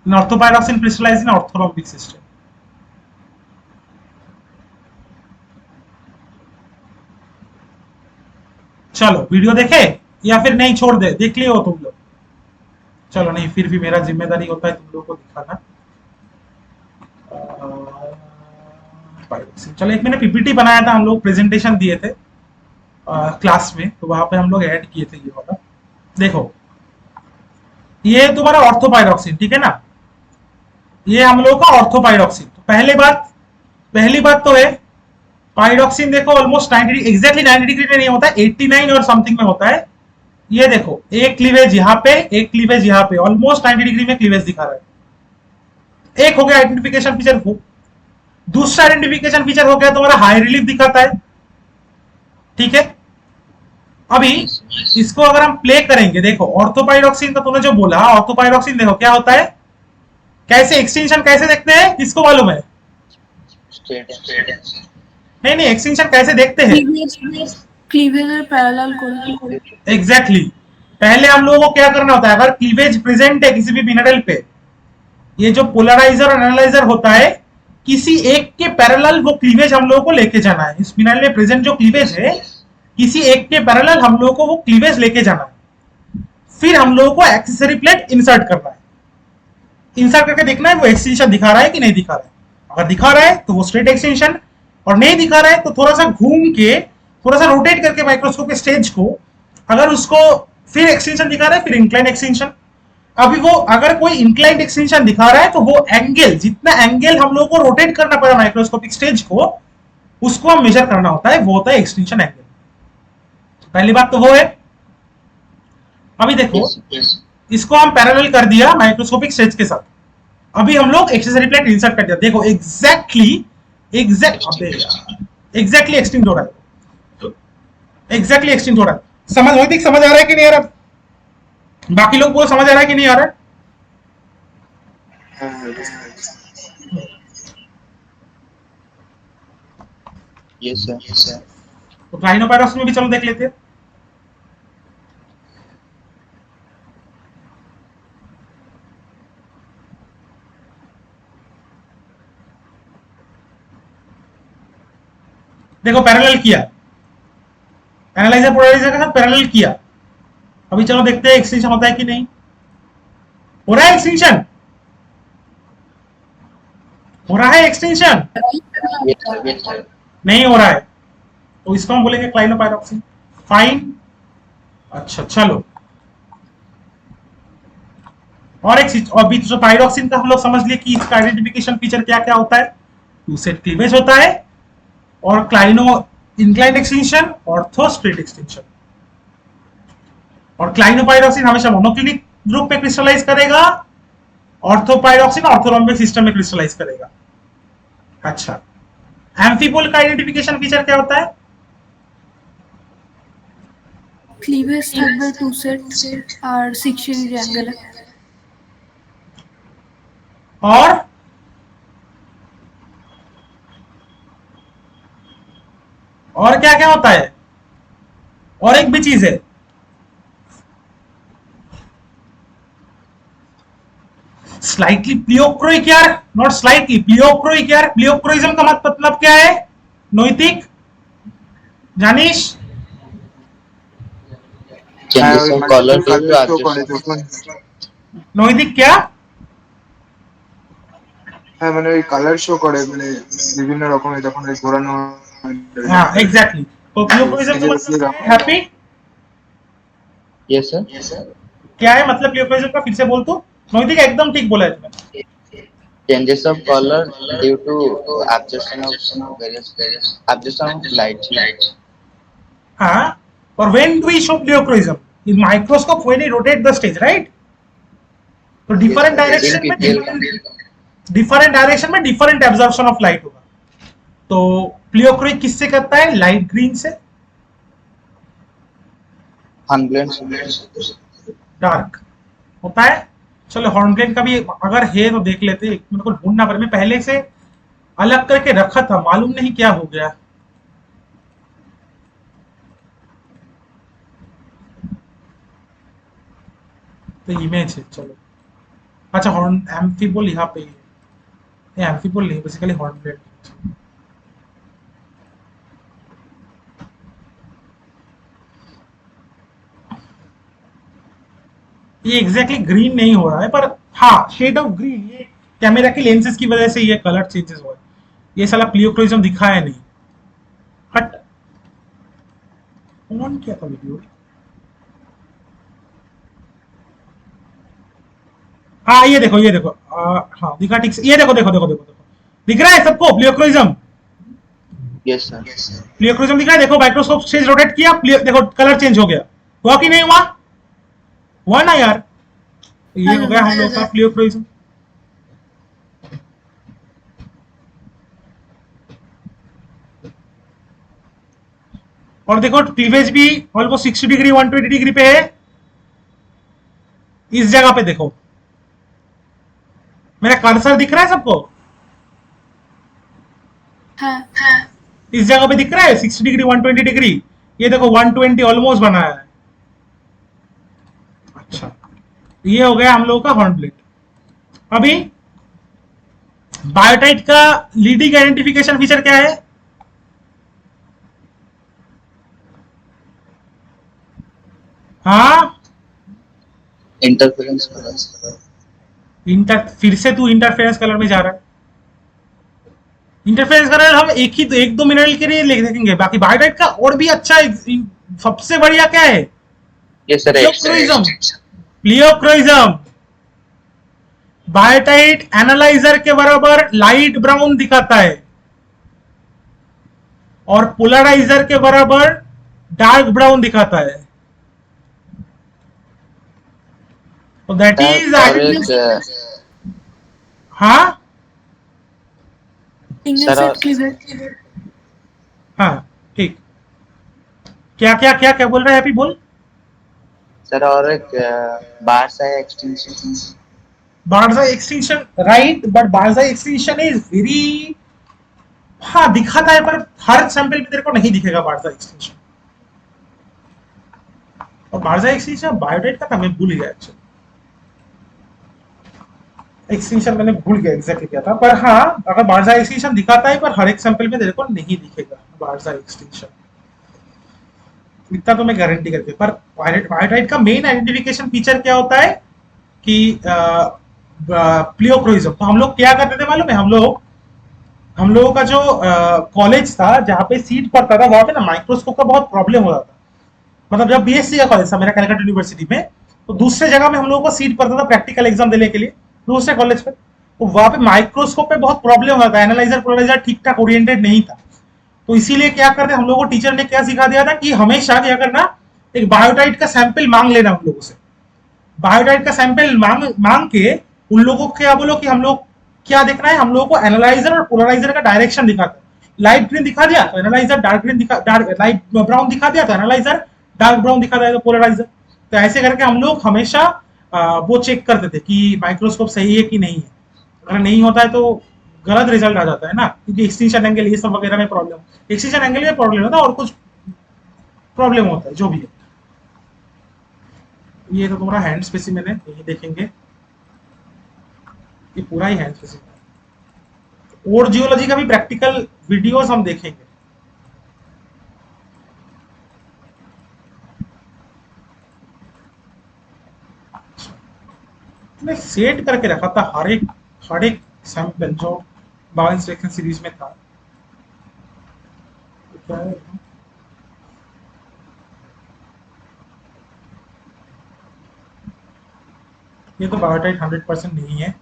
S1: and orthopyroxene crystallizes in orthorhombic system. चलो वीडियो देखे या फिर नहीं, छोड़ दे, देख लियो तुम लोग? चलो नहीं, फिर भी मेरा जिम्मेदारी होता है तुम लोगों को दिखाना। चलो, एक मैंने पीपीटी बनाया था, हम लोग प्रेजेंटेशन दिए थे क्लास में, तो वहां पे हम लोग ऐड किए थे ये वाला। देखो ये तुम्हारा ऑर्थोपायरोक्सिन, ठीक है ना, ये हम लोग का ऑर्थोपायरोक्सिन। तो पहली बात तो है पायरोक्सिन, देखो ऑलमोस्ट 90 एग्जैक्टली 90 डिग्री में नहीं होता है, 89 और समथिंग में होता है। ये देखो एक क्लीवेज यहाँ पे, एक क्लीवेज यहाँ पे, ऑलमोस्ट 90 डिग्री में क्लीवेज दिखा रहा है। एक हो गया आइडेंटिफिकेशन फीचर वो। दूसरा आइडेंटिफिकेशन फीचर हो गया तुम्हारा हाई रिलीफ दिखाता है, ठीक है। अभी इसको अगर हम प्ले करेंगे, देखो ऑर्थोपायरोक्सिन का तूने जो बोला, ऑर्थोपायरोक्सिन देखो क्या होता है, कैसे एक्सटेंशन कैसे देखते हैं, किसको मालूम है? नहीं, एक्सटेंशन कैसे देखते हैं?
S2: क्लीवेज और पैरेलल को।
S1: एग्जैक्टली, पहले हम लोगों को क्या करना होता है, अगर क्लीवेज प्रेजेंट है किसी भी मिनरल पे, ये जो पोलराइजर और एनालाइजर होता है, किसी एक के पैरेलल वो क्लीवेज हम लोगों को लेके जाना है। इस मिनरल में प्रेजेंट जो क्लीवेज है, किसी एक के पैरेलल हम लोगों को वो क्लीवेज लेके जाना है। फिर हम लोगों को एक्सेसरी प्लेट इंसर्ट करना है। इंसर्ट करके देखना है वो एक्सटेंशन दिखा रहा है कि नहीं दिखा रहा है। अगर दिखा रहा है तो वो स्ट्रेट एक्सटेंशन, और नहीं दिखा रहा है तो थोड़ा सा घूम के, थोड़ा सा रोटेट करके माइक्रोस्कोप के स्टेज को, अगर उसको फिर एक्सटेंशन दिखा रहा है, फिर इंक्लाइन एक्सटेंशन। अभी वो अगर कोई इंक्लाइंड एक्सटेंशन दिखा रहा है तो वो एंगल, जितना एंगल हम लोगों को रोटेट करना पड़ा माइक्रोस्कोपिक स्टेज को, उसको हम मेजर करना होता है, वो होता है एक्सटेंशन एंगल। पहली बात तो वो है। अभी देखो इसको हम पैरेलल कर दिया माइक्रोस्कोपिक स्टेज के साथ, अभी हम लोग एक्सेसरी प्लेट इंसर्ट कर दिया। देखो एग्जैक्टली एक्सटेंड हो रहा है, एग्जैक्टली एक्सटेंड हो रहा है। समझ आ रहा है कि नहीं आ रहा? बाकी लोग वो समझ आ रहा है कि नहीं आ रहा है?
S3: Yes sir.
S1: तो क्लाइनोपायरोक्सिन में भी चलो देख लेते हैं। देखो पैरेलल किया, एनालाइजर पोलराइजर के साथ पैरेलल किया। अभी चलो देखते हैं एक्सटेंशन होता है कि नहीं। हो रहा है एक्सटेंशन, हो रहा है एक्सटेंशन, नहीं हो रहा है, तो इसको हम बोलेंगे क्लाइनोपायरोक्सिन। फाइन, अच्छा चलो, और एक चीज, अभी जो पायरोक्सिन का हम लोग समझ लिए कि इसका आइडेंटिफिकेशन फीचर क्या क्या होता है। टू सेट क्लीवेज होता है, और clino inclined extension, ortho straight extension. और क्लाइनोपायरोक्सिन हमेशा मोनोक्लिनिक ग्रुप पे क्रिस्टलाइज करेगा, ऑर्थोपायरोक्सिन ऑर्थोरोम्बिक सिस्टम में क्रिस्टलाइज करेगा। अच्छा, एम्फीपोल का आइडेंटिफिकेशन फीचर क्या होता है?
S2: क्लीवेज থাকবে টু সেট আর 60 ডিগ্রি অ্যাঙ্গেলে।
S1: और क्या क्या होता है? और एक भी चीज है, स्लाइटली प्लियोक्रोइक यार, नॉट स्लाइटली प्लियोक्रोइक यार। प्लियोक्रोइज्म का मतलब क्या है? नैतिक जानिश?
S3: changes of color due to adjustment।
S1: নৈতিক क्या?
S4: হ্যাঁ মানে ওই কালার শো করে, মানে বিভিন্ন রকমের যখন ওই ঘোরানো
S1: हाँ एग्जैक्टली। तो प्लियोक्रोइज्म का मतलब हैप्पी?
S3: Yes sir.
S1: क्या है मतलब प्लियोक्रोइज्म का? फिर से बोल तू। नैतिक एकदम ठीक बोला है तुमने।
S3: changes of color due to absorption of light।
S1: हाँ, और when do we show pleochroism? In microscope when we rotate the stage, right? तो different direction में different absorption of light होगा। तो प्लियोक्रोइक किससे करता है? लाइट ग्रीन से।
S3: हॉर्नब्लेड
S1: डार्क होता है। चलो हॉर्नब्लेड का भी अगर है तो देख लेते, मेरे को ढूंढना पड़े, मैं पहले से अलग करके रखा था, मालूम नहीं क्या हो गया। तो इमेज है, चलो अच्छा हॉर्न एम्फीबोल यहाँ पे है, एम्फीबोल नहीं बेसिकली हॉर्नब्लेड। ये एग्जैक्टली ग्रीन नहीं हो रहा है, पर हाँ शेड ऑफ ग्रीन, ये कैमरा की लेंसेज की वजह से ये कलर चेंजेस हुआ है। ये साला प्लियोक्रोइज्म दिखा है नहीं। हट, ऑन किया था वीडियो। हाँ ये देखो ये देखो, हाँ दिखा ठीक से, ये देखो देखो देखो देखो देखो, दिख रहा है सबको प्लियोक्रोइज्म।
S3: Yes sir.
S1: प्लियोक्रोइज्म दिख रहा है, देखो माइक्रोस्कोप से रोटेट किया, देखो कलर चेंज हो गया, हुआ कि नहीं हुआ? हुआ ना यार। ये हो गया हम लोग का प्लियोक्रोइज्म। और देखो क्लीवेज भी ऑलमोस्ट 60 डिग्री 120 डिग्री पे है। इस जगह पे देखो, मेरा कर्सर दिख रहा है सबको?
S2: हाँ
S1: इस जगह पे दिख रहा है 60 डिग्री 120 डिग्री। ये देखो 120 ऑलमोस्ट बना है। अच्छा, ये हो गया हम लोगों का हॉर्नब्लेड। अभी बायोटाइट का लीडिंग आइडेंटिफिकेशन फीचर क्या है? हाँ
S3: इंटरफेरेंस कलर।
S1: इंटर, फिर से तू इंटरफेरेंस कलर में जा रहा है। इंटरफेरेंस कलर हम एक दो मिनट के लिए लिख देखेंगे, बाकी बायोटाइट का और भी अच्छा सबसे बढ़िया क्या है?
S3: Yes sir.
S1: Pleochroism. Pleochroism biotite analyser के बराबर लाइट ब्राउन दिखाता है और पोलराइजर के बराबर डार्क ब्राउन दिखाता है। तो दैट इज
S3: और एक
S1: हाँ
S2: सिंगल
S3: सर,
S2: सेट क्लीवेज।
S1: हाँ ठीक। क्या क्या क्या क्या बोल रहा है, हैप्पी बोल।
S3: सर और एक बार साइज एक्सटेंशन।
S1: बारजा एक्सटेंशन राइट, बट बारजा एक्सटेंशन इज वेरी, हाँ दिखाता है, पर हर सैंपल में तेरे को नहीं दिखेगा बारजा एक्सटेंशन। और बारजा एक्सटेंशन बायोटाइट का था, मैं भूल गया एक्चुअली। एक्सटेंशन मैंने भूल गया एग्जैक्टली क्या था, पर हाँ अगर बारजा एक्सटेंशन दिखाता है, पर हर एक सैंपल में तेरे को नहीं दिखेगा बारजा एक्सटेंशन, इतना तो मैं गारंटी करके। पर बायोटाइट का मेन आइडेंटिफिकेशन फीचर क्या होता है कि प्लियोक्रोइज्म। तो हम लोग क्या करते थे मालूम है? हम लोगों का जो कॉलेज था जहाँ पे सीट पड़ता था, वहां पे ना माइक्रोस्कोप का बहुत प्रॉब्लम होता था। मतलब जब बीएससी का कॉलेज था मेरा कलकत्ता यूनिवर्सिटी में, तो दूसरे जगह में हम लोगों को सीट पड़ता था प्रैक्टिकल एग्जाम देने के लिए दूसरे कॉलेज पे। तो वहां पे माइक्रोस्कोप पे बहुत प्रॉब्लम होता था, एनालाइजर पोलराइजर ठीक ठाक ओरिएंटेड नहीं था। तो इसीलिए क्या करते हम लोगों को टीचर ने क्या सिखा दिया था कि हमेशा क्या करना, एक बायोटाइट का सैंपल मांग लेना उन लोगों से। बायोटाइट का सैंपल मांग मांग के उन लोगों को क्या बोलो कि हम लोग क्या देखना है, हम लोगों को एनालाइजर और पोलराइजर का डायरेक्शन दिखाता है। लाइट ग्रीन दिखा दिया तो एनालाइजर डार्क ग्रीन दिखा, डार्क लाइट ब्राउन दिखा दिया तो एनालाइजर डार्क ब्राउन दिखा दिया तो पोलराइजर। तो ऐसे करके हम लोग हमेशा वो चेक करते थे कि माइक्रोस्कोप सही है कि नहीं है। अगर नहीं होता है तो गलत रिजल्ट आ जाता है ना, क्योंकि एक्सटेंशन एंगल ये सब वगैरह में प्रॉब्लम, एक्सटेंशन एंगल में प्रॉब्लम होता है और कुछ प्रॉब्लम होता है जो भी है। ये तो तुम्हारा हैंड स्पेसिमेन है, यही देखेंगे, ये पूरा ही हैंड स्पेसिमेन है। और जियोलॉजी का भी प्रैक्टिकल वीडियोस हम देखेंगे। मैं सेट करके रखा था हर एक सैंपल जो बायो इंस्पेक्शन सीरीज में था। तो क्या है, ये तो बायोटाइट 100% नहीं है।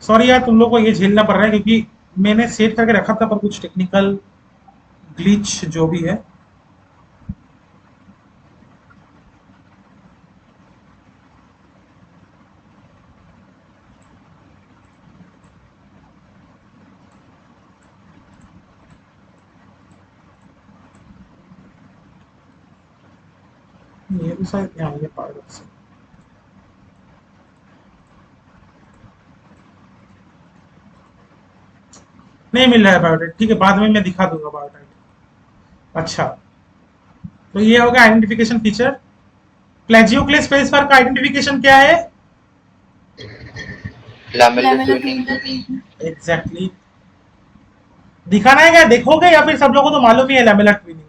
S1: सॉरी यार तुम लोग को ये झेलना पड़ रहा है, क्योंकि मैंने सेट करके रखा था, पर कुछ टेक्निकल ग्लिच जो भी है। ये भी शायद यहाँ ये पायरक्स नहीं मिल रहा है बायोडाटा। ठीक है, बाद में मैं दिखा दूंगा बायोडाटा। अच्छा, तो ये हो गया आइडेंटिफिकेशन फीचर। प्लेजियोक्लेस फेस पर का आइडेंटिफिकेशन क्या है?
S3: Lamellar
S2: Lamella
S3: twinning.
S2: twin.
S1: Exactly दिखाना है क्या, देखोगे या फिर सब लोगों को तो मालूम ही है लैमेलर ट्विनिंग?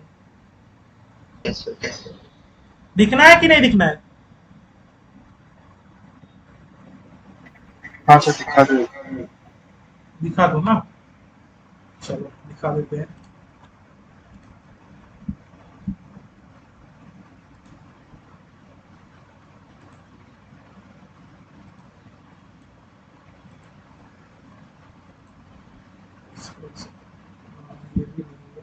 S3: Yes sir.
S1: दिखना है कि नहीं दिखना है?
S4: हाँ सर दिखा दो।
S1: दिखा दो ना, चलो दिखा देते हैं। ये भी नहीं है,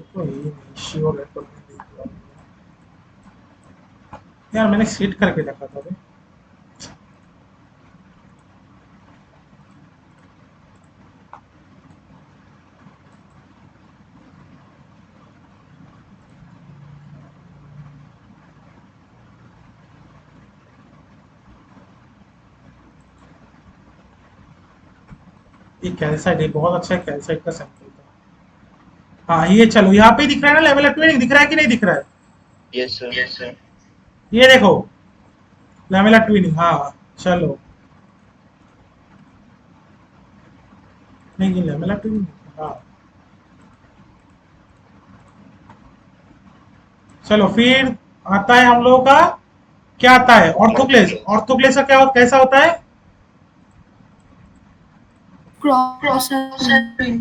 S1: तो ये नहीं श्योर है तो मैं देख रहा हूँ। यार मैंने सेट करके रखा था बे। ये कैल्साइट है, बहुत अच्छा है, कैल्साइट का सैंपल था। हाँ ये चलो, यहाँ पे दिख रहा है ना लेवल ट्वेनिंग, दिख रहा है कि नहीं दिख रहा है?
S3: Yes sir.
S1: ये देखो लैमेला ट्विनिंग। हाँ चलो, नहीं ये लैमेला ट्विनिंग। हाँ चलो, फिर आता है हम लोगों का, क्या आता है? ऑर्थोक्लेस। ऑर्थोक्लेस का क्या कैसा होता है?
S2: Cross twin.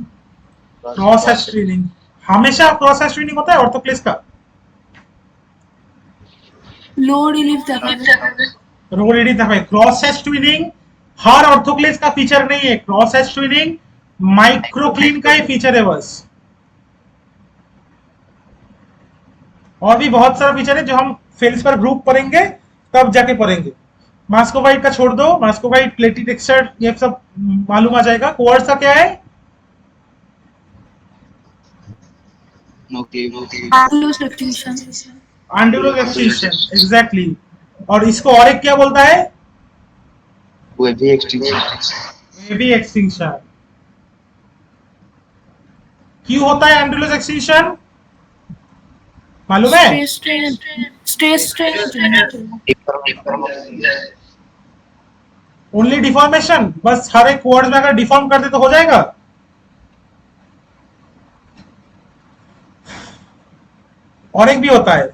S1: Cross hatch twinning. हमेशा क्रॉस हैच ट्विनिंग होता है ऑर्थोक्लेस का।
S2: Low relief देखाবে.
S1: रोडेडी था भाई। क्रॉस हैच ट्विनिंग हर ऑर्थोक्लेस का फीचर नहीं है। क्रॉस हैच ट्विनिंग माइक्रोक्लीन का ही फीचर है बस। और भी बहुत सारा फीचर है जो हम फेल्स पर ग्रुप पढ़ेंगे तब जाके पढ़ेंगे। मास्कोवाइट का छोड़ दो, मास्कोवाइट प्लेटी टेक्सचर ये सब मालूम आ जाएगा। कोर्स का क्या है?
S3: न्यूक्लियर।
S2: Angular substitution.
S1: आंडुलर एक्सटेंशन, एग्जैक्टली। और इसको और एक क्या बोलता है?
S3: Wavy extension.
S1: Wavy extinction. क्यों होता है एंडुलर एक्सटिंक्शन, मालूम है?
S2: Stress strain. Stress strain.
S1: Only deformation, बस हर एक वर्ड में अगर डिफॉर्म कर दे तो हो जाएगा? और एक भी होता है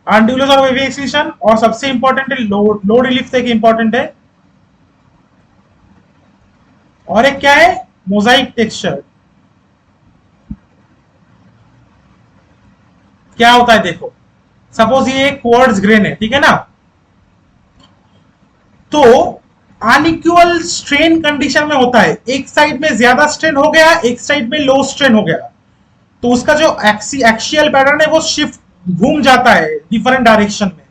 S1: आंडुलस और वेवी एक्सटिंक्शन, और सबसे इंपॉर्टेंट है लो रिलीफ तक इंपॉर्टेंट है। और एक क्या है? Mosaic texture. क्या होता है देखो, सपोज ये एक क्वार्ट्ज ग्रेन है, ठीक है ना? तो अनइक्वल स्ट्रेन कंडीशन में होता है, एक साइड में ज्यादा स्ट्रेन हो गया, एक साइड में लो स्ट्रेन हो गया, तो उसका जो एक्सियल पैटर्न है वो शिफ्ट घूम जाता है डिफरेंट डायरेक्शन में।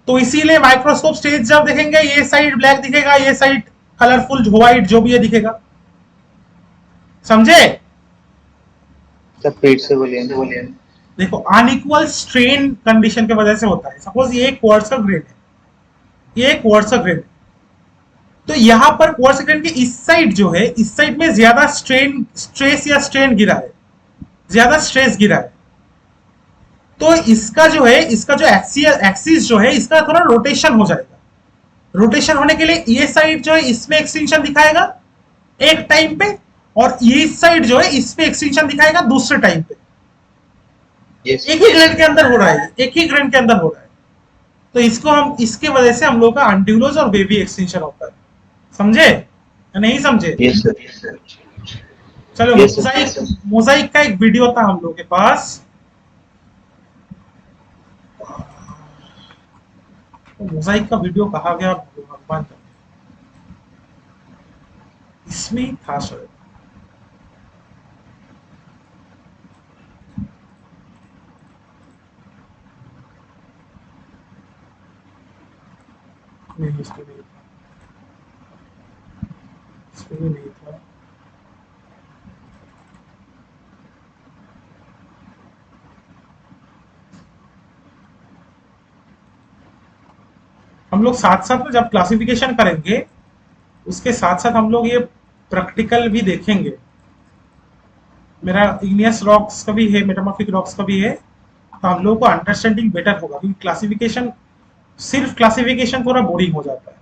S1: तो इसीलिए माइक्रोस्कोप स्टेज जब देखेंगे ये साइड ब्लैक दिखेगा, ये साइड कलरफुल व्हाइट जो भी है दिखेगा। समझे?
S3: सब पेट से बोलिए।
S1: देखो अनइक्वल स्ट्रेन कंडीशन की वजह से होता है। सपोज ये क्वार्ट्ज का ग्रेन है, ये क्वार्ट्ज का ग्रेन है, तो यहां पर क्वार्ट्ज ग्रेन के इस साइड जो है, इस साइड में ज्यादा स्ट्रेस या स्ट्रेन गिरा है, ज्यादा स्ट्रेस गिरा है। तो इसका जो है, इसका जो एक्सियल एक्सिस जो है, इसका थोड़ा रोटेशन हो जाएगा। रोटेशन होने के लिए ये साइड जो है इसमें एक्सटेंशन दिखाएगा एक टाइम पे, और ये साइड जो है इसमें एक्सटेंशन दिखाएगा दूसरे टाइम पे।
S3: यस
S1: एक ही ग्रेन के अंदर हो रहा है, एक ही ग्रेन के अंदर हो रहा है। तो इसको हम, इसके वजह से हम लोग का अंड्यूलोज और बेबी एक्सटेंशन होता है। समझे या नहीं समझे?
S3: Yes sir.
S1: चलो,
S3: Yes, sir.
S1: मोजाइक मोजाइक का एक वीडियो था हम लोग के पास, तो मोजाइक का वीडियो कहा गया भगवान जाने। इसमें ही था शायद। नहीं इसमें नहीं था, इसमें भी नहीं था। हम लोग साथ साथ में जब क्लासिफिकेशन करेंगे उसके साथ साथ हम लोग ये प्रैक्टिकल भी देखेंगे। मेरा इग्नियस रॉक्स का भी है, मेटामॉर्फिक रॉक्स का भी है, तो हम लोगों को अंडरस्टैंडिंग बेटर होगा, क्योंकि क्लासिफिकेशन, सिर्फ क्लासिफिकेशन थोड़ा बोरिंग हो जाता है।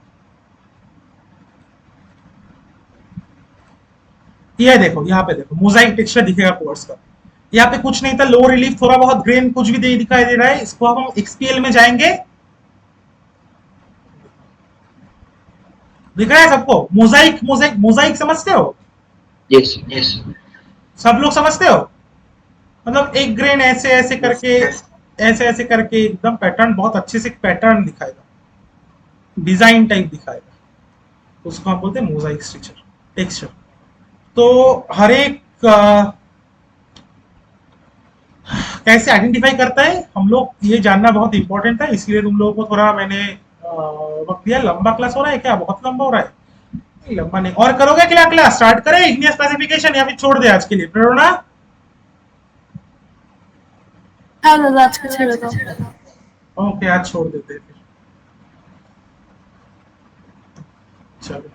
S1: ये देखो, यहाँ पे देखो मोजाइक टेक्सचर दिखेगा कोर्स का। यहाँ पे कुछ नहीं था, लो रिलीफ, थोड़ा बहुत ग्रेन कुछ भी दिखाई दे रहा है। इसको अब हम एक्सपीएल में जाएंगे, दिख रहा है सबको? मोजाइक मोजाइक मोजाइक समझते हो?
S3: यस यस
S1: सब लोग समझते हो? मतलब एक ग्रेन ऐसे ऐसे करके, ऐसे ऐसे करके एकदम पैटर्न, बहुत अच्छे से पैटर्न दिखाएगा, डिजाइन टाइप दिखाएगा, उसको हम बोलते हैं मोजाइक स्ट्रक्चर टेक्सचर। तो हर एक कैसे आइडेंटिफाई करता है हम लोग, ये जानना बहुत इंपॉर्टेंट है, इसलिए तुम लोगों को थोड़ा मैंने वक्त दिया। लंबा क्लास हो रहा है क्या? बहुत लंबा हो रहा है? नहीं, लंबा नहीं। और करोगे क्या क्लास? स्टार्ट करें इग्नियस क्लासिफिकेशन या फिर छोड़ दे आज के लिए? प्रेरणा?
S2: हाँ दादा, आज का छेड़ दो।
S1: ओके, आज छोड़ देते हैं फिर। चलो।